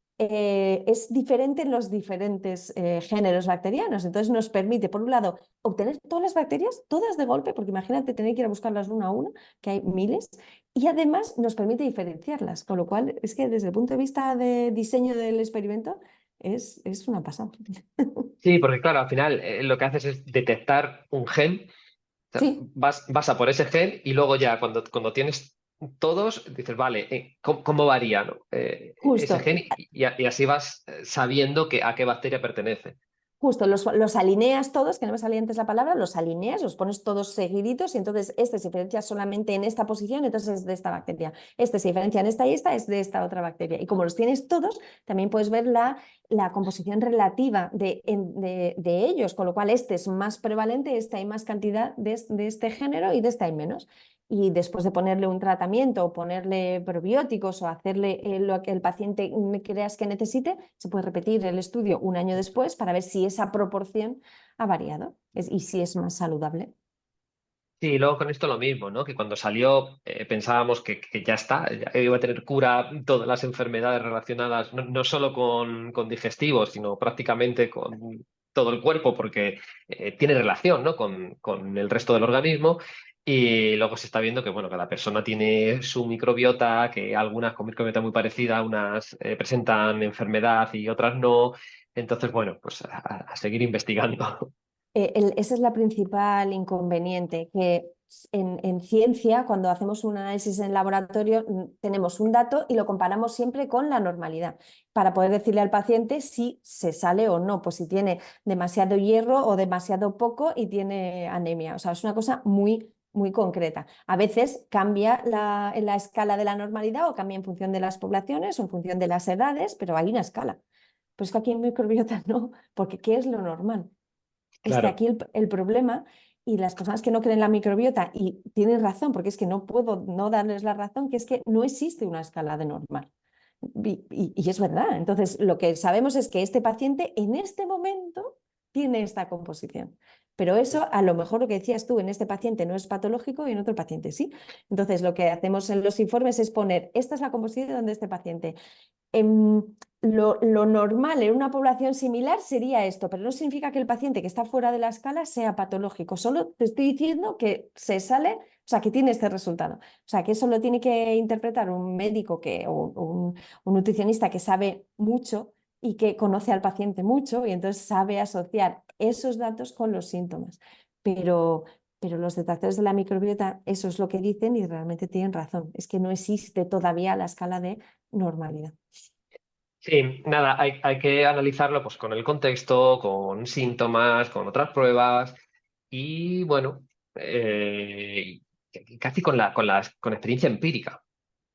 diferente en los diferentes géneros bacterianos. Entonces nos permite, por un lado, obtener todas las bacterias, todas de golpe, porque imagínate tener que ir a buscarlas una a una, que hay miles, y además nos permite diferenciarlas, con lo cual es que desde el punto de vista de diseño del experimento es una pasada. Sí, porque claro, al final lo que haces es detectar un gen. O sea, Sí. vas a por ese gen y luego ya cuando tienes todos, dices, vale, ¿cómo varía, ¿no? Ese Justo. gen y así vas sabiendo a qué bacteria pertenece. Justo, los alineas todos, que no me salía antes la palabra, los alineas, los pones todos seguiditos, y entonces este se diferencia solamente en esta posición, entonces es de esta bacteria. Este se diferencia en esta y esta, es de esta otra bacteria. Y como los tienes todos, también puedes ver la composición relativa de ellos, con lo cual este es más prevalente, este hay más cantidad de este género y de este hay menos. Y después de ponerle un tratamiento o ponerle probióticos o hacerle lo que el paciente creas que necesite, se puede repetir el estudio un año después para ver si esa proporción ha variado y si es más saludable. Sí, y luego con esto lo mismo, ¿no? Que cuando salió pensábamos que ya está, ya iba a tener cura todas las enfermedades relacionadas, no solo con digestivos, sino prácticamente con todo el cuerpo, porque tiene relación, ¿no? con el resto del organismo. Y luego se está viendo que, bueno, cada persona tiene su microbiota, que algunas con microbiota muy parecida, unas presentan enfermedad y otras no. Entonces, bueno, pues a seguir investigando. Ese es la principal inconveniente, que en ciencia, cuando hacemos un análisis en laboratorio, tenemos un dato y lo comparamos siempre con la normalidad, para poder decirle al paciente si se sale o no, pues si tiene demasiado hierro o demasiado poco y tiene anemia. O sea, es una cosa muy, muy concreta. A veces cambia en la escala de la normalidad, o cambia en función de las poblaciones o en función de las edades, pero hay una escala. Pero es que aquí en microbiota no, porque ¿qué es lo normal? Es que Claro. aquí el problema, y las personas que no creen en la microbiota, y tienen razón, porque es que no puedo no darles la razón, que es que no existe una escala de normal. Y es verdad. Entonces, lo que sabemos es que este paciente en este momento tiene esta composición. Pero eso, a lo mejor lo que decías tú, en este paciente no es patológico y en otro paciente sí. Entonces, lo que hacemos en los informes es poner, esta es la composición de este paciente. Lo normal en una población similar sería esto, pero no significa que el paciente que está fuera de la escala sea patológico. Solo te estoy diciendo que se sale, o sea, que tiene este resultado. O sea, que eso lo tiene que interpretar un médico o un nutricionista que sabe mucho y que conoce al paciente mucho y entonces sabe asociar esos datos con los síntomas. Pero los detractores de la microbiota, eso es lo que dicen y realmente tienen razón. Es que no existe todavía la escala de normalidad. Sí, nada, hay que analizarlo pues, con el contexto, con síntomas, con otras pruebas y bueno, casi con experiencia empírica.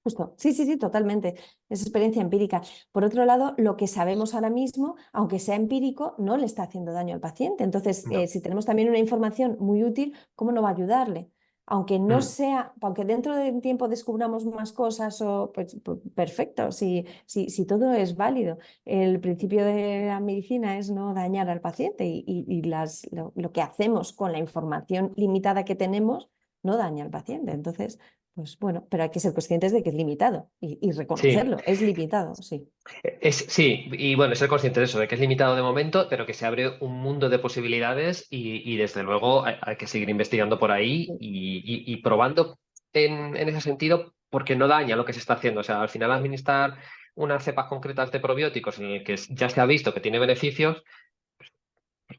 Justo, sí, sí, sí, totalmente. Es experiencia empírica. Por otro lado, lo que sabemos ahora mismo, aunque sea empírico, no le está haciendo daño al paciente. Entonces, No. si tenemos también una información muy útil, ¿cómo no va a ayudarle? Aunque no Mm. sea, aunque dentro de un tiempo descubramos más cosas, pues, perfecto, si todo es válido. El principio de la medicina es no dañar al paciente y lo que hacemos con la información limitada que tenemos no daña al paciente. Entonces, pues bueno, pero hay que ser conscientes de que es limitado y Sí, reconocerlo, es limitado, sí. sí, y bueno, ser consciente de eso, de que es limitado de momento, pero que se abre un mundo de posibilidades y desde luego hay que seguir investigando por ahí Sí. y probando en ese sentido porque no daña lo que se está haciendo. O sea, al final administrar unas cepas concretas de probióticos en el que ya se ha visto que tiene beneficios,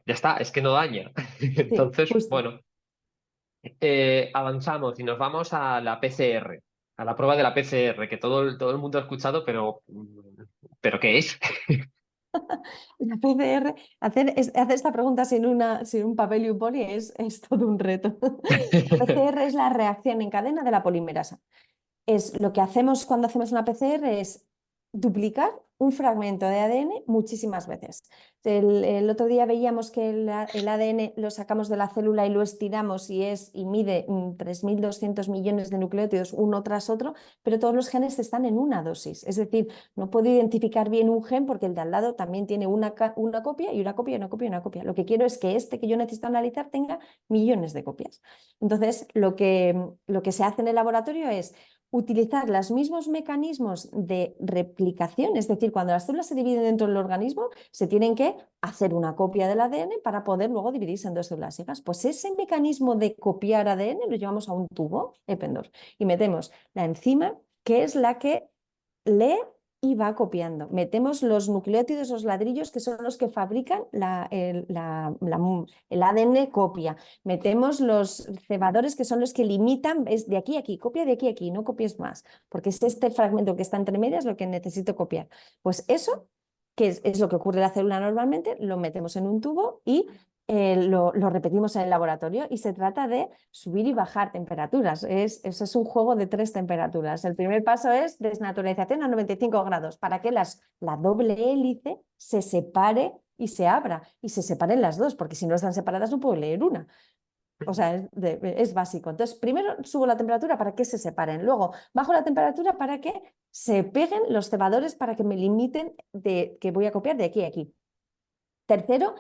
ya está, es que no daña. Sí, Entonces, justo. bueno, avanzamos y nos vamos a la PCR, a la prueba de la PCR, que todo el mundo ha escuchado, pero ¿qué es? La PCR, hacer esta pregunta sin un papel y un boli es todo un reto. La PCR es la reacción en cadena de la polimerasa. Es lo que hacemos cuando hacemos una PCR es duplicar un fragmento de ADN muchísimas veces. El otro día veíamos que el ADN lo sacamos de la célula y lo estiramos y mide 3.200 millones de nucleótidos uno tras otro, pero todos los genes están en una dosis. Es decir, no puedo identificar bien un gen porque el de al lado también tiene una copia y una copia y una copia y una copia. Lo que quiero es que este que yo necesito analizar tenga millones de copias. Entonces, lo que se hace en el laboratorio es utilizar los mismos mecanismos de replicación, es decir, cuando las células se dividen dentro del organismo, se tienen que hacer una copia del ADN para poder luego dividirse en dos células hijas. Pues ese mecanismo de copiar ADN lo llevamos a un tubo Eppendorf y metemos la enzima, que es la que lee y va copiando. Metemos los nucleótidos, los ladrillos, que son los que fabrican el ADN copia. Metemos los cebadores, que son los que limitan, es de aquí a aquí, copia de aquí a aquí, no copies más, porque es este fragmento que está entre medias lo que necesito copiar. Pues eso, que es lo que ocurre en la célula normalmente, lo metemos en un tubo y lo repetimos en el laboratorio y se trata de subir y bajar temperaturas. Eso es un juego de 3 temperaturas. El primer paso es desnaturalización a 95 grados para que la doble hélice se separe y se abra y se separen las dos, porque si no están separadas no puedo leer una. O sea, es básico. Entonces, primero subo la temperatura para que se separen. Luego, bajo la temperatura para que se peguen los cebadores para que me limiten de que voy a copiar de aquí a aquí. Tercero,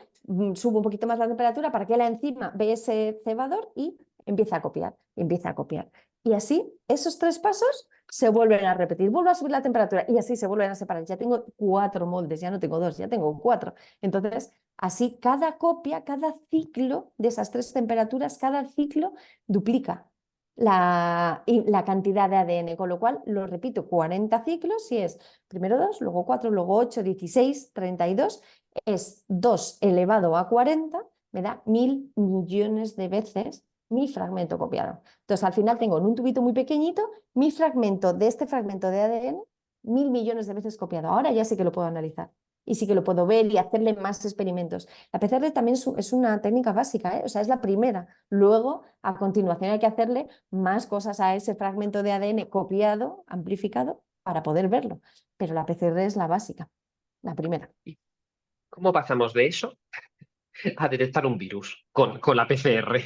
subo un poquito más la temperatura para que la enzima ve ese cebador y empiece a copiar, empieza a copiar. Y así, esos 3 pasos se vuelven a repetir. Vuelvo a subir la temperatura y así se vuelven a separar. Ya tengo 4 moldes, ya no tengo 2, ya tengo 4. Entonces, así cada copia, cada ciclo de esas 3 temperaturas, cada ciclo duplica la cantidad de ADN, con lo cual lo repito 40 ciclos y es primero 2, luego 4, luego 8, 16, 32, es 2 elevado a 40, me da 1.000 millones de veces mi fragmento copiado. Entonces al final tengo en un tubito muy pequeñito mi fragmento de este fragmento de ADN 1.000 millones de veces copiado. Ahora ya sí que lo puedo analizar y sí que lo puedo ver y hacerle más experimentos. La PCR también es una técnica básica, ¿eh? O sea, es la primera. Luego, a continuación, hay que hacerle más cosas a ese fragmento de ADN copiado, amplificado, para poder verlo. Pero la PCR es la básica, la primera. ¿Cómo pasamos de eso a detectar un virus con la PCR?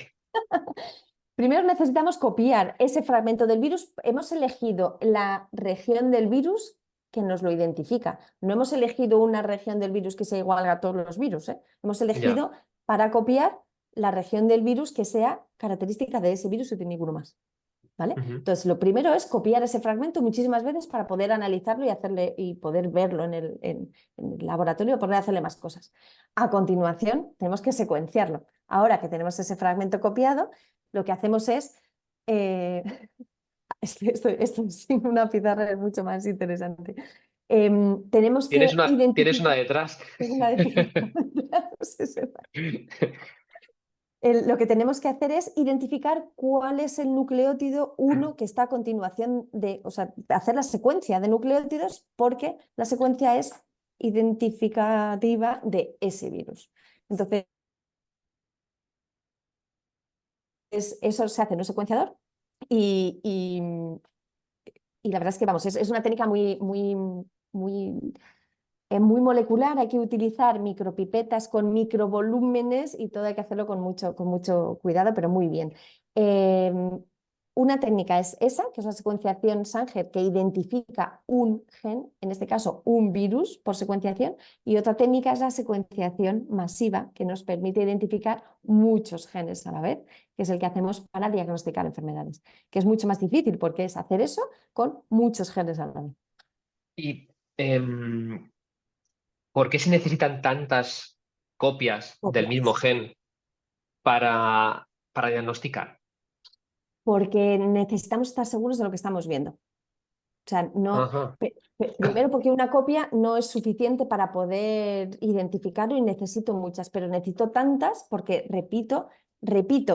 Primero necesitamos copiar ese fragmento del virus. Hemos elegido la región del virus que nos lo identifica. No hemos elegido una región del virus que sea igual a todos los virus, ¿eh? Hemos elegido para copiar la región del virus que sea característica de ese virus y de ninguno más. ¿Vale? Entonces, lo primero es copiar ese fragmento muchísimas veces para poder analizarlo y poder verlo en el laboratorio y poder hacerle más cosas. A continuación, tenemos que secuenciarlo. Ahora que tenemos ese fragmento copiado, lo que hacemos es... esto sin una pizarra es mucho más interesante. Tenemos que identificar... Tienes una detrás. Tengo una detrás. Lo que tenemos que hacer es identificar cuál es el nucleótido 1 que está a continuación o sea, hacer la secuencia de nucleótidos, porque la secuencia es identificativa de ese virus. Entonces, eso se hace en un secuenciador y la verdad es que, vamos, es una técnica muy molecular. Hay que utilizar micropipetas con microvolúmenes y todo hay que hacerlo con mucho cuidado, pero muy bien. Una técnica es esa, que es la secuenciación Sanger, que identifica un gen, en este caso un virus por secuenciación, y otra técnica es la secuenciación masiva, que nos permite identificar muchos genes a la vez, que es el que hacemos para diagnosticar enfermedades, que es mucho más difícil porque es hacer eso con muchos genes a la vez. Y ¿por qué se necesitan tantas copias del mismo gen para diagnosticar? Porque necesitamos estar seguros de lo que estamos viendo. O sea, primero porque una copia no es suficiente para poder identificarlo y necesito muchas, pero necesito tantas porque repito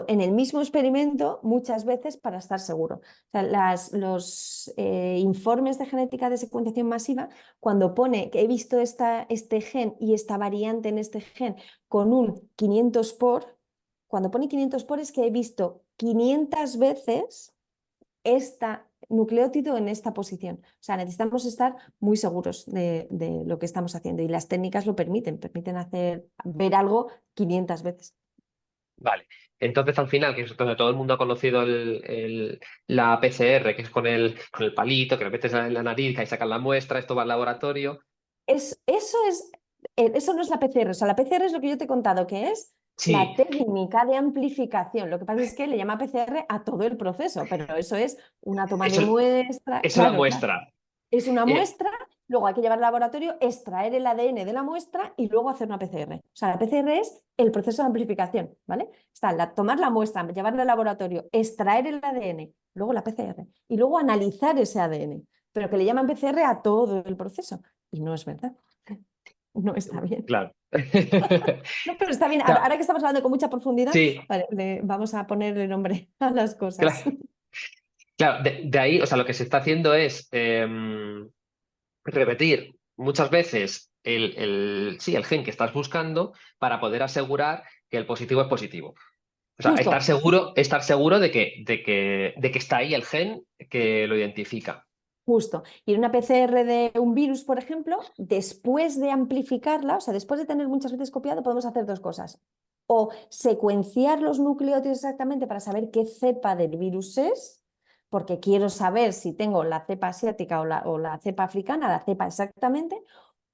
en el mismo experimento muchas veces para estar seguro. O sea, los informes de genética de secuenciación masiva, cuando pone que he visto este gen y esta variante en este gen con un 500 por, cuando pone 500 por es que he visto 500 veces este nucleótido en esta posición. O sea, necesitamos estar muy seguros de lo que estamos haciendo y las técnicas lo permiten ver algo 500 veces. Vale, entonces al final, que es donde todo el mundo ha conocido la PCR, que es con el palito, que lo metes en la nariz, que ahí sacan la muestra, esto va al laboratorio. Eso no es la PCR, o sea, la PCR es lo que yo te he contado, que es la técnica de amplificación. Lo que pasa es que le llama PCR a todo el proceso, pero eso es una toma de muestra. Es la muestra. Claro. Es una muestra, luego hay que llevar al laboratorio, extraer el ADN de la muestra y luego hacer una PCR. O sea, la PCR es el proceso de amplificación, ¿vale? Está tomar la muestra, llevarla al laboratorio, extraer el ADN, luego la PCR y luego analizar ese ADN, pero que le llaman PCR a todo el proceso. Y no es verdad. No está bien. Claro. No, pero está bien. Ahora que estamos hablando con mucha profundidad, vale, vamos a ponerle nombre a las cosas. Claro, de ahí, o sea, lo que se está haciendo es repetir muchas veces el gen que estás buscando para poder asegurar que el positivo es positivo. O sea, estar seguro de que está ahí el gen que lo identifica. Justo. Y en una PCR de un virus, por ejemplo, después de amplificarla, o sea, después de tener muchas veces copiado, podemos hacer dos cosas. O secuenciar los nucleótidos exactamente para saber qué cepa del virus es, porque quiero saber si tengo la cepa asiática o la cepa africana, la cepa exactamente.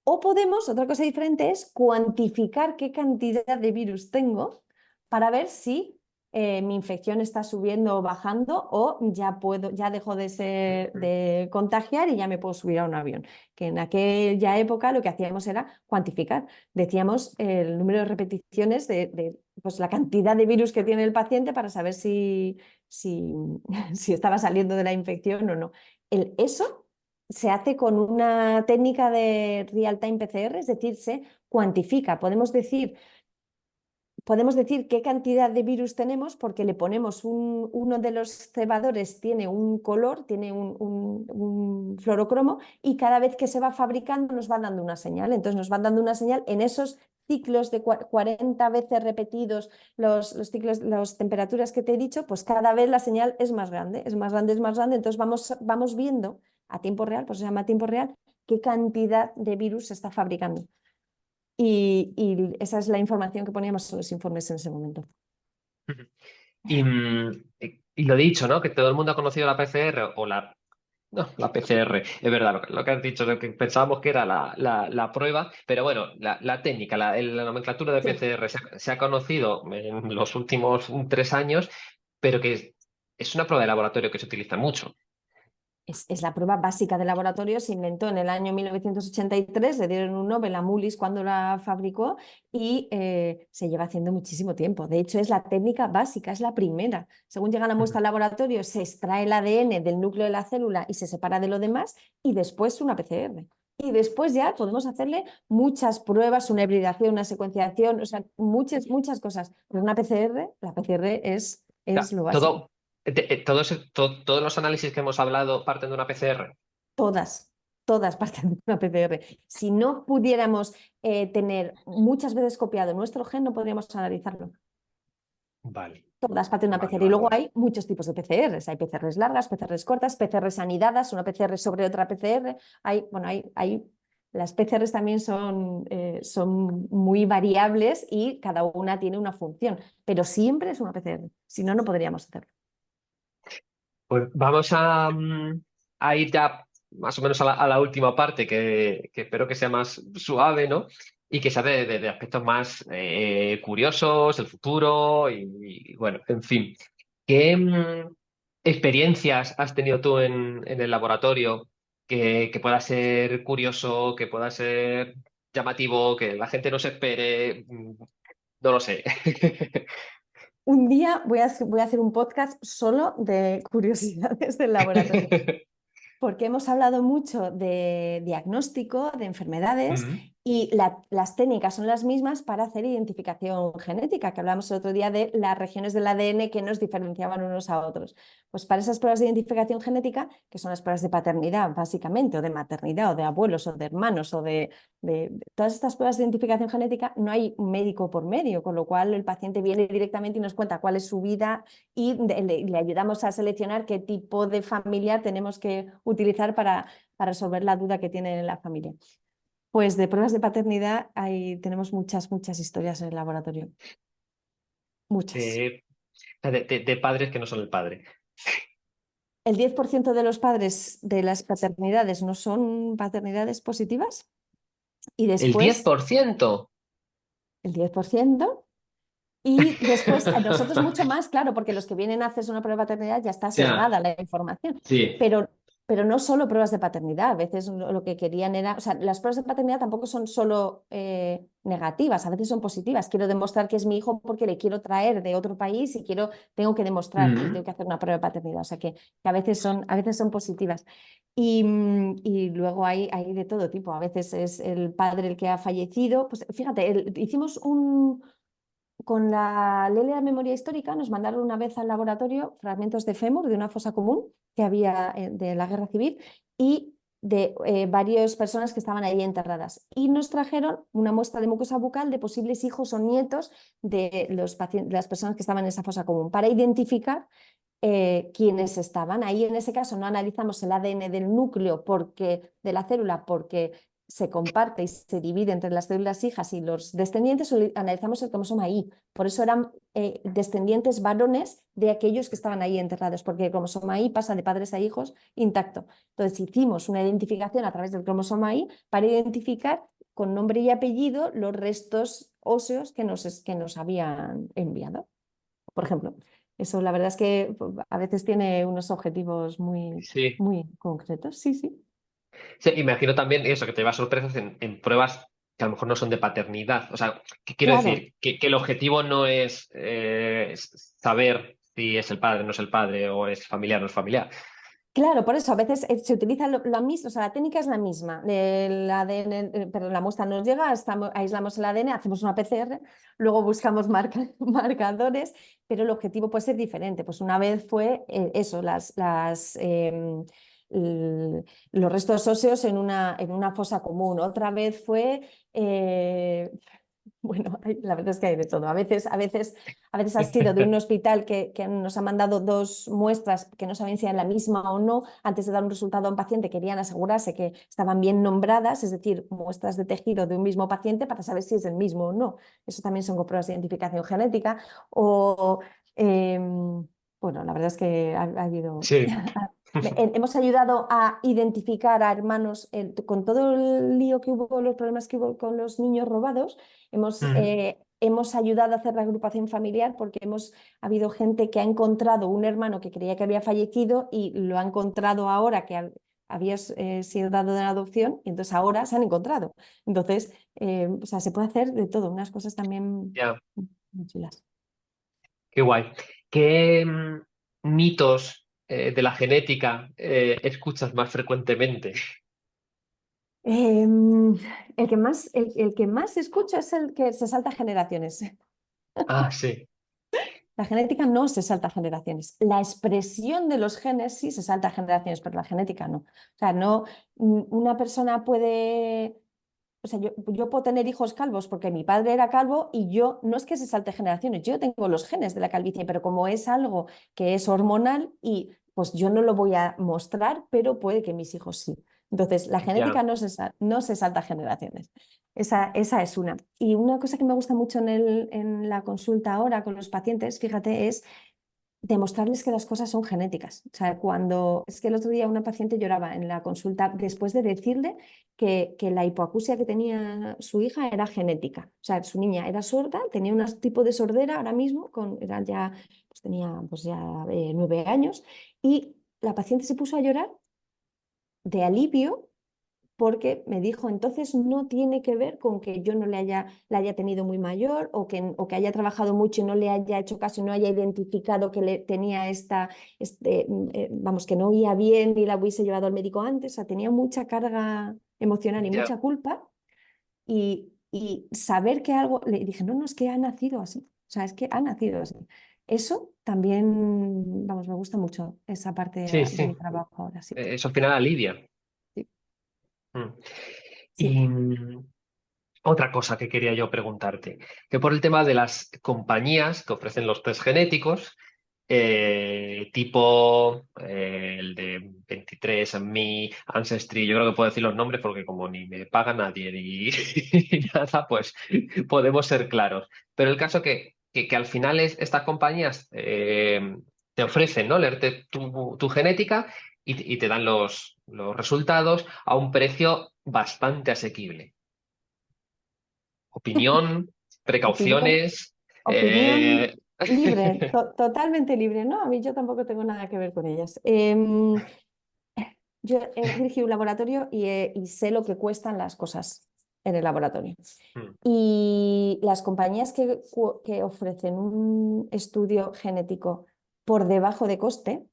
O podemos, otra cosa diferente es cuantificar qué cantidad de virus tengo para ver si mi infección está subiendo o bajando o ya dejo de contagiar y ya me puedo subir a un avión. Que en aquella época lo que hacíamos era cuantificar. Decíamos el número de repeticiones pues la cantidad de virus que tiene el paciente para saber si estaba saliendo de la infección o no. Eso se hace con una técnica de real-time PCR, es decir, se cuantifica. Podemos decir qué cantidad de virus tenemos porque le ponemos uno de los cebadores tiene un color, tiene un fluorocromo y cada vez que se va fabricando nos va dando una señal. Entonces nos van dando una señal en esos ciclos de 40 veces repetidos, los ciclos, las temperaturas que te he dicho, pues cada vez la señal es más grande, es más grande, es más grande. Entonces vamos viendo a tiempo real, pues se llama tiempo real, qué cantidad de virus se está fabricando. Y esa es la información que poníamos en los informes en ese momento. Y lo dicho, ¿no? Que todo el mundo ha conocido la PCR o No, la PCR, es verdad lo que has dicho, lo que pensábamos que era la prueba, pero bueno, la técnica, la nomenclatura de Sí. PCR se ha conocido en los últimos 3 años, pero que es una prueba de laboratorio que se utiliza mucho. Es la prueba básica de laboratorio, se inventó en el año 1983, le dieron un Nobel a Mullis cuando la fabricó y se lleva haciendo muchísimo tiempo. De hecho, es la técnica básica, es la primera. Según llega la muestra al laboratorio, se extrae el ADN del núcleo de la célula y se separa de lo demás y después una PCR. Y después ya podemos hacerle muchas pruebas, una hibridación, una secuenciación, o sea, muchas cosas. Pero una PCR, la PCR es lo básico. Todo, todos los análisis que hemos hablado parten de una PCR. Todas parten de una PCR. Si no pudiéramos tener muchas veces copiado nuestro gen, no podríamos analizarlo. Vale, Todas parten de una vale, PCR. Y vale, luego vale. hay muchos tipos de PCRs. Hay PCRs largas, PCRs cortas, PCRs anidadas, una PCR sobre otra PCR. Las PCRs también son muy variables y cada una tiene una función, pero siempre es una PCR. Si no, no podríamos hacerlo. Pues vamos a ir ya más o menos a la última parte, que espero que sea más suave, ¿no? Y que sea de aspectos más curiosos, el futuro y, bueno, en fin. ¿Qué experiencias has tenido tú en el laboratorio que pueda ser curioso, que pueda ser llamativo, que la gente no se espere? No lo sé. Un día voy a hacer un podcast solo de curiosidades del laboratorio, porque hemos hablado mucho de diagnóstico, de enfermedades, Mm. y las técnicas son las mismas para hacer identificación genética, que hablamos el otro día de las regiones del ADN que nos diferenciaban unos a otros. Pues para esas pruebas de identificación genética, que son las pruebas de paternidad básicamente, o de maternidad, o de abuelos, o de hermanos, o de todas estas pruebas de identificación genética, no hay un médico por medio, con lo cual el paciente viene directamente y nos cuenta cuál es su vida y le ayudamos a seleccionar qué tipo de familia tenemos que utilizar para resolver la duda que tiene la familia. Pues de pruebas de paternidad tenemos muchas historias en el laboratorio. Muchas. De padres que no son el padre. El 10% de los padres de las paternidades no son paternidades positivas y El diez después por ciento. el 10%. Y después, nosotros mucho más, claro, porque los que vienen a hacerse una prueba de paternidad ya está Ya, sesgada la información, sí. pero, pero no solo pruebas de paternidad, a veces lo que querían era, o sea, las pruebas de paternidad tampoco son solo negativas, a veces son positivas. Quiero demostrar que es mi hijo porque le quiero traer de otro país y tengo que demostrar y tengo que hacer una prueba de paternidad, o sea que a veces son positivas. Y luego hay de todo tipo, a veces es el padre el que ha fallecido, pues fíjate, hicimos con la ley de la memoria histórica nos mandaron una vez al laboratorio fragmentos de fémur de una fosa común que había de la guerra civil y de varias personas que estaban ahí enterradas. Y nos trajeron una muestra de mucosa bucal de posibles hijos o nietos de las personas que estaban en esa fosa común para identificar quiénes estaban. Ahí en ese caso no analizamos el ADN del núcleo de la célula porque se comparte y se divide entre las células hijas y los descendientes, analizamos el cromosoma Y. Por eso eran descendientes varones de aquellos que estaban ahí enterrados, porque el cromosoma Y pasa de padres a hijos intacto. Entonces hicimos una identificación a través del cromosoma Y para identificar con nombre y apellido los restos óseos que nos habían enviado, por ejemplo. Eso la verdad es que a veces tiene unos objetivos Sí. muy concretos. Sí, sí. Sí, imagino también eso, que te lleva sorpresas en pruebas que a lo mejor no son de paternidad. O sea, ¿qué quiero Claro, decir? Que el objetivo no es saber si es el padre, no es el padre, o es familiar, no es familiar. claro, por eso a veces se utiliza la misma, o sea, la técnica es la misma. El ADN, pero la muestra nos llega, aislamos el ADN, hacemos una PCR, luego buscamos marcadores, pero el objetivo puede ser diferente. Pues una vez fue eso, los restos óseos en una fosa común. Otra vez fue bueno, la verdad es que hay de todo. A veces ha sido de un hospital que nos ha mandado dos muestras que no saben si eran la misma o no. Antes de dar un resultado a un paciente querían asegurarse que estaban bien nombradas, es decir, muestras de tejido de un mismo paciente para saber si es el mismo o no. Eso también son pruebas de identificación genética. O, bueno, la verdad es que ha habido, Sí. Hemos ayudado a identificar a hermanos, con todo el lío que hubo, los problemas que hubo con los niños robados, hemos ayudado a hacer la agrupación familiar porque ha habido gente que ha encontrado un hermano que creía que había fallecido y lo ha encontrado ahora que había sido dado de adopción y entonces ahora se han encontrado. Entonces, o sea, se puede hacer de todo, unas cosas también Ya, muy chulas. qué guay. ¿Qué mitos de la genética escuchas más frecuentemente? El que más se escucha es el que se salta generaciones. Ah, sí, La genética no se salta generaciones. La expresión de los genes sí se salta generaciones, pero la genética no. O sea, no, una persona puede, o sea, yo puedo tener hijos calvos porque mi padre era calvo y yo, no es que se salte generaciones, yo tengo los genes de la calvicie, pero como es algo que es hormonal y pues yo no lo voy a mostrar, pero puede que mis hijos sí. Entonces, la ya, genética no se salta generaciones. Esa es una. Y una cosa que me gusta mucho en la consulta ahora con los pacientes, fíjate, es demostrarles que las cosas son genéticas. O sea, es que el otro día una paciente lloraba en la consulta después de decirle que la hipoacusia que tenía su hija era genética. O sea, su niña era sorda, tenía un tipo de sordera ahora mismo, tenía pues ya 9 años, y la paciente se puso a llorar de alivio porque me dijo, entonces no tiene que ver con que yo no la haya tenido muy mayor o que haya trabajado mucho y no le haya hecho caso y no haya identificado que le tenía vamos, que no oía bien y la hubiese llevado al médico antes. O sea, tenía mucha carga emocional y ya. mucha culpa y saber que algo, le dije, no, no, es que ha nacido así. O sea, es que ha nacido así. Eso también, vamos, me gusta mucho esa parte Sí, de sí. mi trabajo ahora, sí. Eso al final alivia. Sí, Mm. sí. Y otra cosa que quería yo preguntarte, que por el tema de las compañías que ofrecen los test genéticos, tipo el de 23andMe, Ancestry, yo creo que puedo decir los nombres porque como ni me paga nadie ni, ni nada, pues podemos ser claros. Pero el caso que al final estas compañías te ofrecen, ¿no? Leerte tu genética y te dan los resultados a un precio bastante asequible. Opinión, Opinión. precauciones. Opinión libre, totalmente libre. No, a mí yo tampoco tengo nada que ver con ellas. Yo he dirigido un laboratorio y sé lo que cuestan las cosas en el laboratorio. mm, Y las compañías que ofrecen un estudio genético por debajo de coste,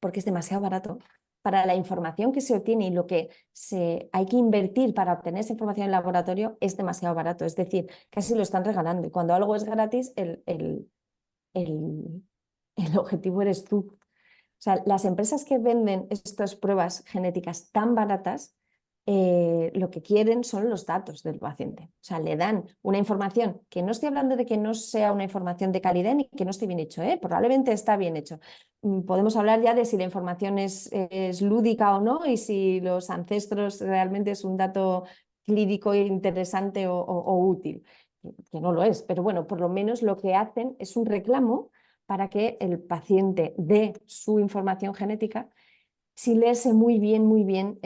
porque es demasiado barato, para la información que se obtiene y lo que hay que invertir para obtener esa información en el laboratorio es demasiado barato. Es decir, casi lo están regalando. Y cuando algo es gratis, el, el objetivo eres tú. O sea, las empresas que venden estas pruebas genéticas tan baratas, lo que quieren son los datos del paciente. O sea, le dan una información que no estoy hablando de que no sea una información de calidad ni que no esté bien hecho, ¿eh? Probablemente está bien hecho. Podemos hablar ya de si la información es lúdica o no y si los ancestros realmente es un dato clínico interesante o útil, que no lo es. Pero bueno, por lo menos lo que hacen es un reclamo para que el paciente dé su información genética si leerse muy bien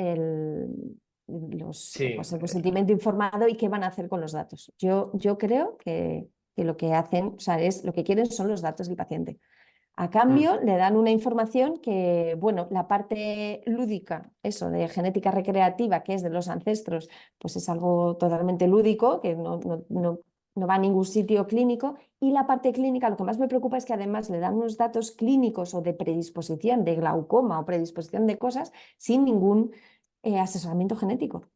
sí, pues el consentimiento informado y qué van a hacer con los datos. Yo creo que lo que hacen, o sea, lo que quieren son los datos del paciente. A mm, cambio, le dan una información que, bueno, la parte lúdica, eso de genética recreativa, que es de los ancestros, pues es algo totalmente lúdico, que no va a ningún sitio clínico. Y la parte clínica, lo que más me preocupa es que además le dan unos datos clínicos o de predisposición de glaucoma o predisposición de cosas sin ningún asesoramiento genético.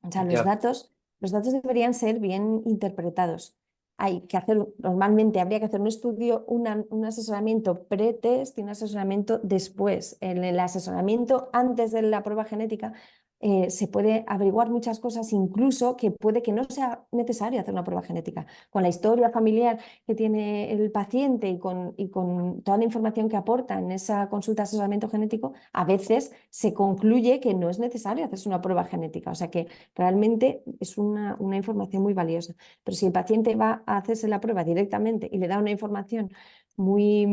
O sea, ya, los datos deberían ser bien interpretados. Normalmente habría que hacer un estudio, un asesoramiento pre-test y un asesoramiento después. En el asesoramiento antes de la prueba genética se puede averiguar muchas cosas, incluso que puede que no sea necesario hacer una prueba genética. Con la historia familiar que tiene el paciente y con toda la información que aporta en esa consulta de asesoramiento genético, a veces se concluye que no es necesario hacerse una prueba genética. O sea que realmente es una información muy valiosa. Pero si el paciente va a hacerse la prueba directamente y le da una información muy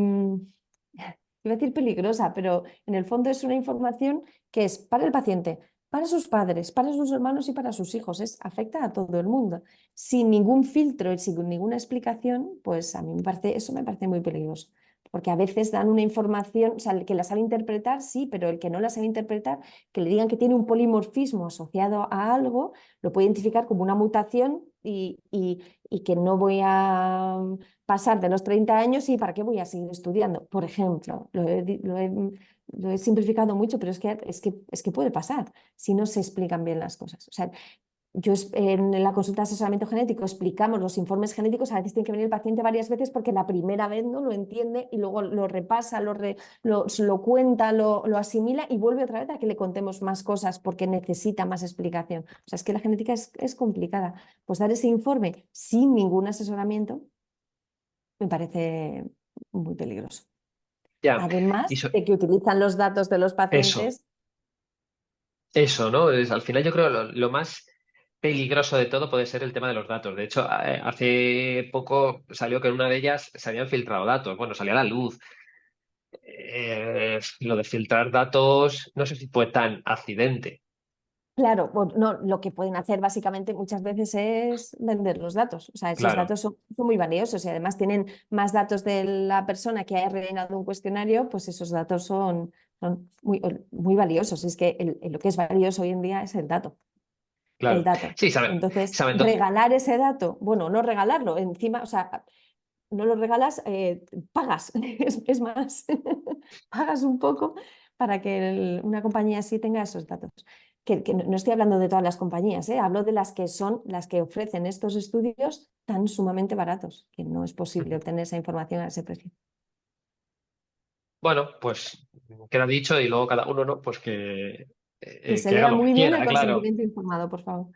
iba a decir peligrosa, pero en el fondo es una información que es para el paciente, para sus padres, para sus hermanos y para sus hijos. Afecta a todo el mundo. Sin ningún filtro y sin ninguna explicación, pues a mí eso me parece muy peligroso. Porque a veces dan una información, o sea, el que la sabe interpretar, sí, pero el que no la sabe interpretar, que le digan que tiene un polimorfismo asociado a algo, lo puede identificar como una mutación y que no voy a pasar de los 30 años y ¿para qué voy a seguir estudiando? Por ejemplo, lo he simplificado mucho, pero es que puede pasar si no se explican bien las cosas. O sea, en la consulta de asesoramiento genético explicamos los informes genéticos, a veces tiene que venir el paciente varias veces porque la primera vez no lo entiende y luego lo repasa, lo cuenta, lo asimila y vuelve otra vez a que le contemos más cosas porque necesita más explicación. O sea, es que la genética es complicada. Pues dar ese informe sin ningún asesoramiento me parece muy peligroso. Ya, y Además de que utilizan los datos de los eso, pacientes. ¿no? Al final yo creo que lo más peligroso de todo puede ser el tema de los datos. De hecho, hace poco salió que en una de ellas se habían filtrado datos. Bueno, salía a la luz. Lo de filtrar datos, no sé si fue tan accidente. Claro, no, lo que pueden hacer básicamente muchas veces es vender los datos. O sea, esos Claro, datos son muy valiosos y además tienen más datos de la persona que ha rellenado un cuestionario, pues esos datos son muy valiosos. Es que lo que es valioso hoy en día es el dato. El claro. dato. Sí, saben, Entonces, saben, regalar ese dato, bueno, no regalarlo, encima, o sea, no lo regalas, pagas, es más, pagas un poco para que una compañía así tenga esos datos. Que no estoy hablando de todas las compañías, hablo de las que son las que ofrecen estos estudios tan sumamente baratos, que no es posible obtener esa información a ese precio. bueno, pues queda dicho y luego cada uno, ¿no? Pues Que se que haga lea lo que muy bien el quiera, claro. consentimiento informado, por favor.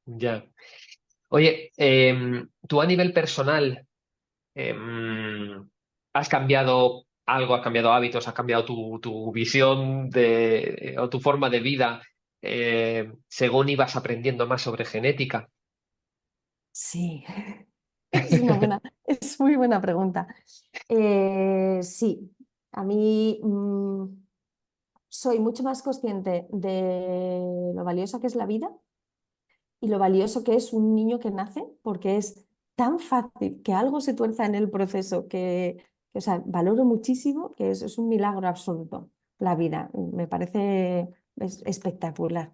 Ya. Oye, tú a nivel personal, ¿has cambiado algo? ¿Has cambiado hábitos? ¿Has cambiado tu visión o tu forma de vida según ibas aprendiendo más sobre genética? Sí, es muy buena pregunta. Sí, a mí soy mucho más consciente de lo valiosa que es la vida y lo valioso que es un niño que nace, porque es tan fácil que algo se tuerza en el proceso o sea, valoro muchísimo que es un milagro absoluto la vida. Me parece espectacular.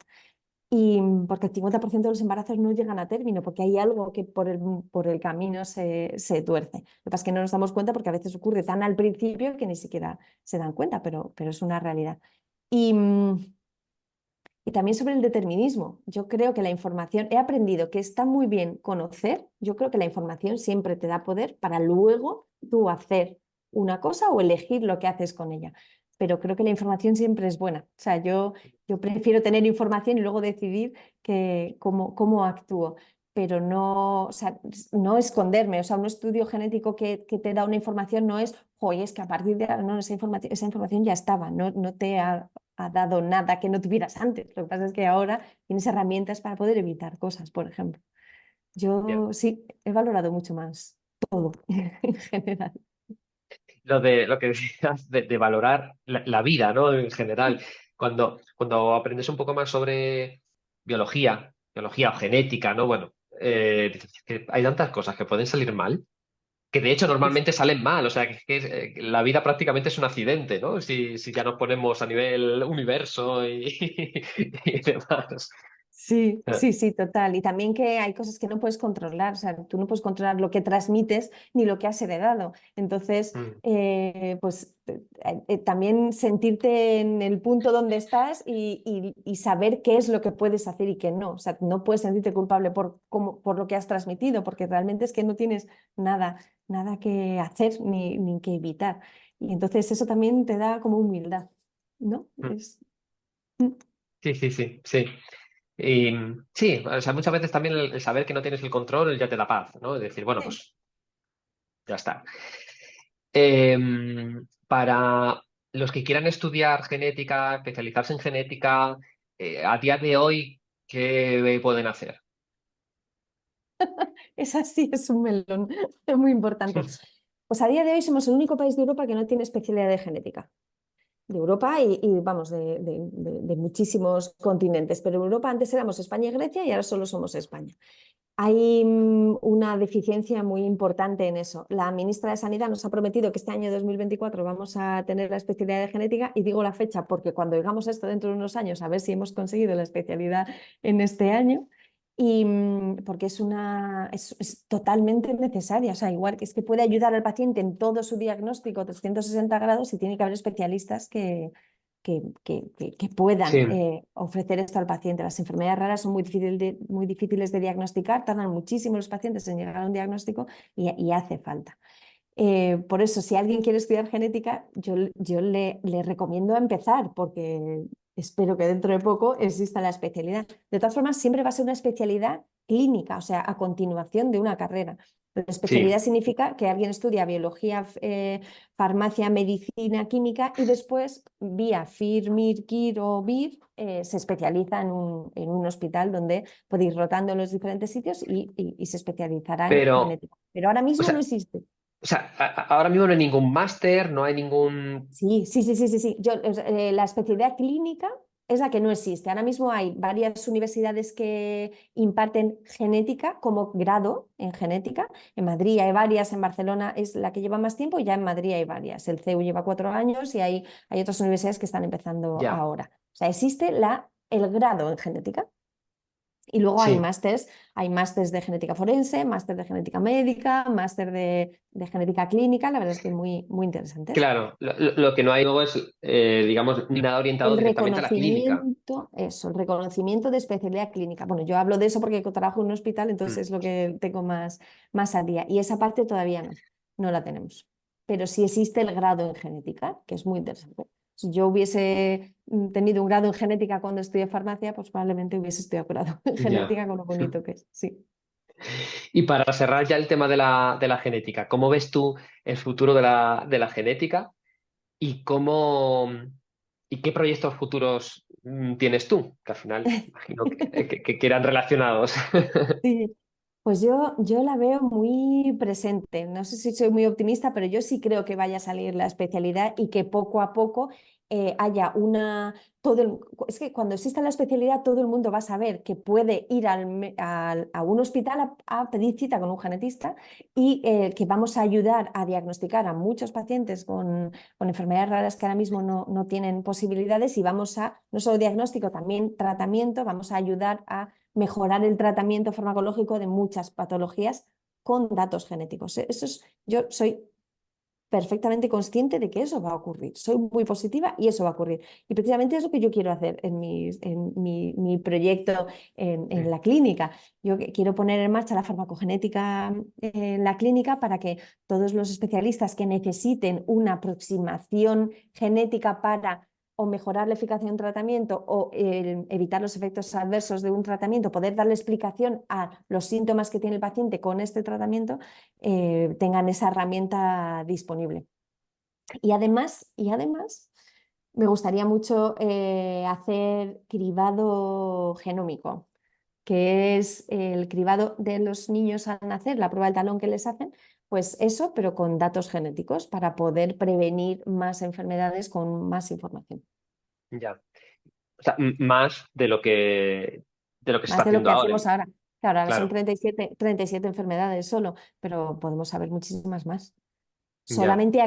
Y porque el 50% de los embarazos no llegan a término, porque hay algo que por el camino se tuerce. Lo que pasa es que no nos damos cuenta porque a veces ocurre tan al principio que ni siquiera se dan cuenta, pero es una realidad. Y, y también sobre el determinismo. Yo creo que la información, he aprendido que está muy bien conocer, yo creo que la información siempre te da poder para luego tú hacer una cosa o elegir lo que haces con ella. Pero creo que la información siempre es buena. O sea, yo prefiero tener información y luego decidir cómo actúo, pero no, o sea, no esconderme. O sea, un estudio genético que te da una información no es, oye, es que a partir de ahora no, esa información ya estaba, no te ha dado nada que no tuvieras antes. Lo que pasa es que ahora tienes herramientas para poder evitar cosas, por ejemplo. Ya. Yo sí he valorado mucho más todo en general. Lo que decías de valorar la vida, ¿no? En general. Cuando aprendes un poco más sobre biología o genética, ¿no? Bueno, dices que hay tantas cosas que pueden salir mal, que de hecho normalmente salen mal. O sea, la vida prácticamente es un accidente, ¿no? Si ya nos ponemos a nivel universo y demás. Sí, sí, sí, total. Y también que hay cosas que no puedes controlar, o sea, tú no puedes controlar lo que transmites ni lo que has heredado. Entonces, Mm, pues también sentirte en el punto donde estás y saber qué es lo que puedes hacer y qué no. O sea, no puedes sentirte culpable por lo que has transmitido, porque realmente es que no tienes nada que hacer ni que evitar. Y entonces eso también te da como humildad, ¿no? mm. Mm, Sí, sí, sí, sí. Y sí, o sea, muchas veces también el saber que no tienes el control ya te da paz, ¿no? Es decir, bueno, sí. pues ya está. Para los que quieran estudiar genética, especializarse en genética, a día de hoy, ¿qué pueden hacer? Esa sí es un melón, es muy importante. Pues a día de hoy somos el único país de Europa que no tiene especialidad de genética. De Europa y vamos, de muchísimos continentes. Pero en Europa antes éramos España y Grecia y ahora solo somos España. Hay una deficiencia muy importante en eso. La ministra de Sanidad nos ha prometido que este año 2024 vamos a tener la especialidad de genética, y digo la fecha porque cuando digamos esto dentro de unos años, a ver si hemos conseguido la especialidad en este año, y porque es totalmente necesaria. O sea, igual que es que puede ayudar al paciente en todo su diagnóstico 360 grados, y tiene que haber especialistas que puedan Sí, ofrecer esto al paciente. Las enfermedades raras son muy difíciles de diagnosticar, tardan muchísimo los pacientes en llegar a un diagnóstico, y hace falta. Por eso, si alguien quiere estudiar genética, yo le recomiendo empezar, porque espero que dentro de poco exista la especialidad. De todas formas, siempre va a ser una especialidad clínica, o sea, a continuación de una carrera. La especialidad sí, significa que alguien estudia biología, farmacia, medicina, química, y después, vía FIR, MIR, KIR o BIR, se especializa en un hospital donde puede ir rotando en los diferentes sitios y se especializará en pero, genética. Pero ahora o mismo no sea, existe. ahora mismo no hay ningún máster, no hay ningún... Sí, sí, sí, sí, sí, sí. La especialidad clínica es la que no existe. Ahora mismo hay varias universidades que imparten genética como grado en genética. En Madrid hay varias, en Barcelona es la que lleva más tiempo, y ya en Madrid hay varias. El CEU lleva 4 años y hay otras universidades que están empezando Ya, ahora. O sea, existe el grado en genética. Y luego sí. hay másters de genética forense, máster de genética médica, máster de genética clínica. La verdad es que muy, muy interesantes. Claro, lo que no hay luego es, digamos, nada orientado El directamente a la clínica. reconocimiento, eso, el reconocimiento de especialidad clínica. Bueno, yo hablo de eso porque trabajo en un hospital, entonces Mm. es lo que tengo más al día. Y esa parte todavía no la tenemos. Pero sí existe el grado en genética, que es muy interesante. Si yo hubiese tenido un grado en genética cuando estudié farmacia, pues probablemente hubiese estudiado grado en Ya. genética, con lo bonito que es. Sí. Y para cerrar ya el tema de la genética, ¿cómo ves tú el futuro de la genética y y qué proyectos futuros tienes tú? Que al final imagino que eran relacionados. Sí. Pues yo la veo muy presente. No sé si soy muy optimista, pero yo sí creo que vaya a salir la especialidad y que poco a poco haya una... es que cuando exista la especialidad, todo el mundo va a saber que puede ir a un hospital a pedir cita con un genetista, y que vamos a ayudar a diagnosticar a muchos pacientes con enfermedades raras que ahora mismo no tienen posibilidades, y vamos a, no solo diagnóstico, también tratamiento, vamos a ayudar a mejorar el tratamiento farmacológico de muchas patologías con datos genéticos. Yo soy perfectamente consciente de que eso va a ocurrir. Soy muy positiva y eso va a ocurrir. Y precisamente es lo que yo quiero hacer en mi proyecto en la clínica. Yo quiero poner en marcha la farmacogenética en la clínica, para que todos los especialistas que necesiten una aproximación genética para o mejorar la eficacia de un tratamiento o evitar los efectos adversos de un tratamiento, poder darle explicación a los síntomas que tiene el paciente con este tratamiento, tengan esa herramienta disponible. Y además me gustaría mucho hacer cribado genómico, que es el cribado de los niños al nacer, la prueba del talón que les hacen, pues eso, pero con datos genéticos, para poder prevenir más enfermedades con más información. Ya. O sea, más de lo que se está Más de lo haciendo que ahora. hacemos ahora. Claro, ahora son Claro, 37 enfermedades solo, pero podemos saber muchísimas más. ya. Solamente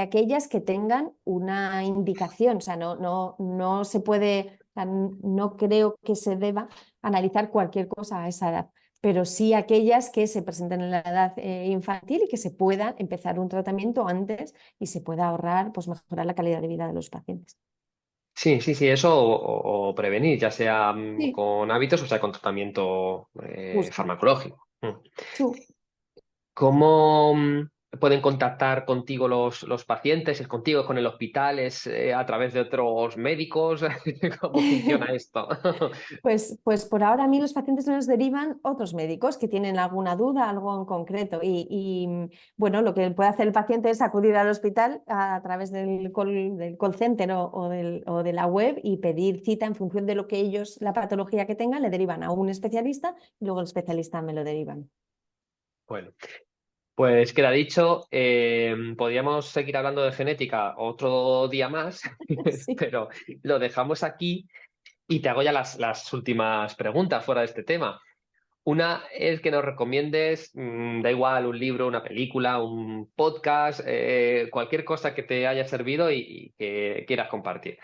aquellas que tengan una indicación. O sea, no se puede, o sea, no creo que se deba analizar cualquier cosa a esa edad, pero sí aquellas que se presenten en la edad infantil, y que se pueda empezar un tratamiento antes y se pueda ahorrar, pues mejorar la calidad de vida de los pacientes. Sí, sí, sí, eso o prevenir, ya sea Sí, con hábitos o sea con tratamiento justo. farmacológico. Tú. ¿Cómo pueden contactar contigo los pacientes? ¿Es contigo, es con el hospital? ¿Es a través de otros médicos? ¿Cómo funciona esto? Pues por ahora a mí los pacientes me los derivan otros médicos que tienen alguna duda, algo en concreto. Bueno, lo que puede hacer el paciente es acudir al hospital a través del call center o de la web, y pedir cita en función de lo que ellos, la patología que tengan, le derivan a un especialista, y luego el especialista me lo derivan. Bueno. Pues queda dicho, podríamos seguir hablando de genética otro día más, Sí. pero lo dejamos aquí y te hago ya las últimas preguntas fuera de este tema. Una es que nos recomiendes, da igual, un libro, una película, un podcast, cualquier cosa que te haya servido y que quieras compartir.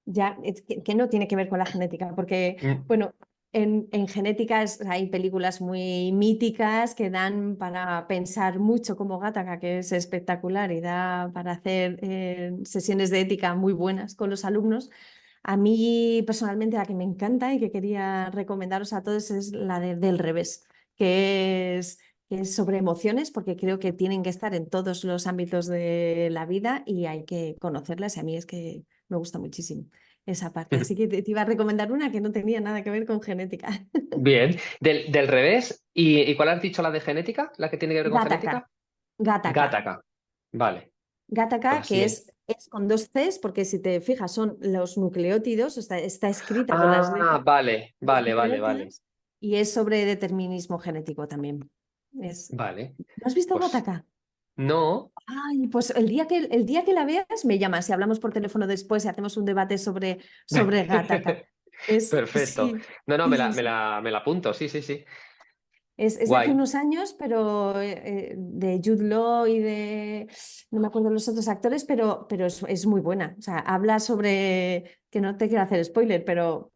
Ya, es que no tiene que ver con la genética, porque, Mm, bueno, en genética hay películas muy míticas que dan para pensar mucho, como Gattaca, que es espectacular y da para hacer sesiones de ética muy buenas con los alumnos. A mí personalmente la que me encanta y que quería recomendaros a todos es la del revés, que es sobre emociones, porque creo que tienen que estar en todos los ámbitos de la vida y hay que conocerlas. Y a mí es que me gusta muchísimo esa parte. Así que te iba a recomendar una que no tenía nada que ver con genética. Bien, del revés. ¿Y cuál has dicho la de genética? ¿La que tiene que ver con Gattaca, genética? Gattaca. Gattaca. Vale, pues Gattaca, que así. es con dos Cs, porque si te fijas son los nucleótidos, está escrita con las Ah, letras vale, de los vale, vale, vale. nucleótidos y es sobre determinismo genético también. Vale. ¿No has visto Pues Gattaca? no. Ay, pues el día que la veas me llamas y hablamos por teléfono después y hacemos un debate sobre Gattaca. Perfecto. Sí, No, no, sí, sí, sí. me la apunto, sí, sí, sí. Es de hace Guay. unos años, pero de Jude Law y de, no me acuerdo los otros actores, pero es muy buena. O sea, habla sobre, que no te quiero hacer spoiler, pero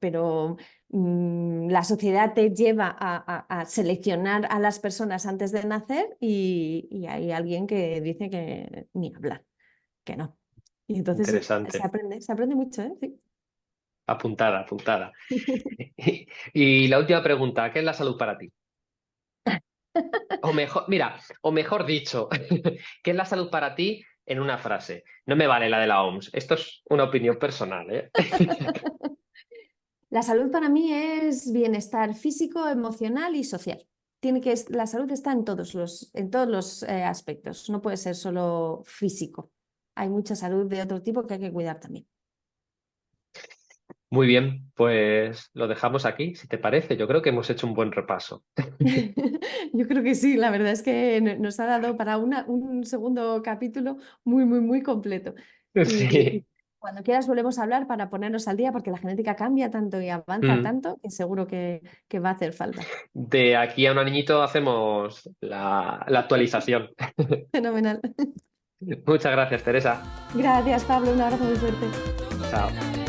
la sociedad te lleva a seleccionar a las personas antes de nacer y hay alguien que dice que ni hablar, que no. Y entonces Interesante. se aprende mucho, ¿eh? Sí. Apuntada, apuntada. Y la última pregunta, ¿qué es la salud para ti? O mejor, mira, o mejor dicho, ¿qué es la salud para ti en una frase? No me vale la de la OMS. Esto es una opinión personal, ¿eh? La salud para mí es bienestar físico, emocional y social. La salud está en todos los aspectos, no puede ser solo físico. Hay mucha salud de otro tipo que hay que cuidar también. Muy bien, pues lo dejamos aquí, si te parece. Yo creo que hemos hecho un buen repaso. Yo creo que sí, la verdad es que nos ha dado para un segundo capítulo muy, muy, muy completo. Y Sí. cuando quieras volvemos a hablar para ponernos al día, porque la genética cambia tanto y avanza Mm. tanto que seguro que va a hacer falta. De aquí a un añito hacemos la actualización. Fenomenal. Muchas gracias, Teresa. Gracias, Pablo. Un abrazo muy fuerte. Chao.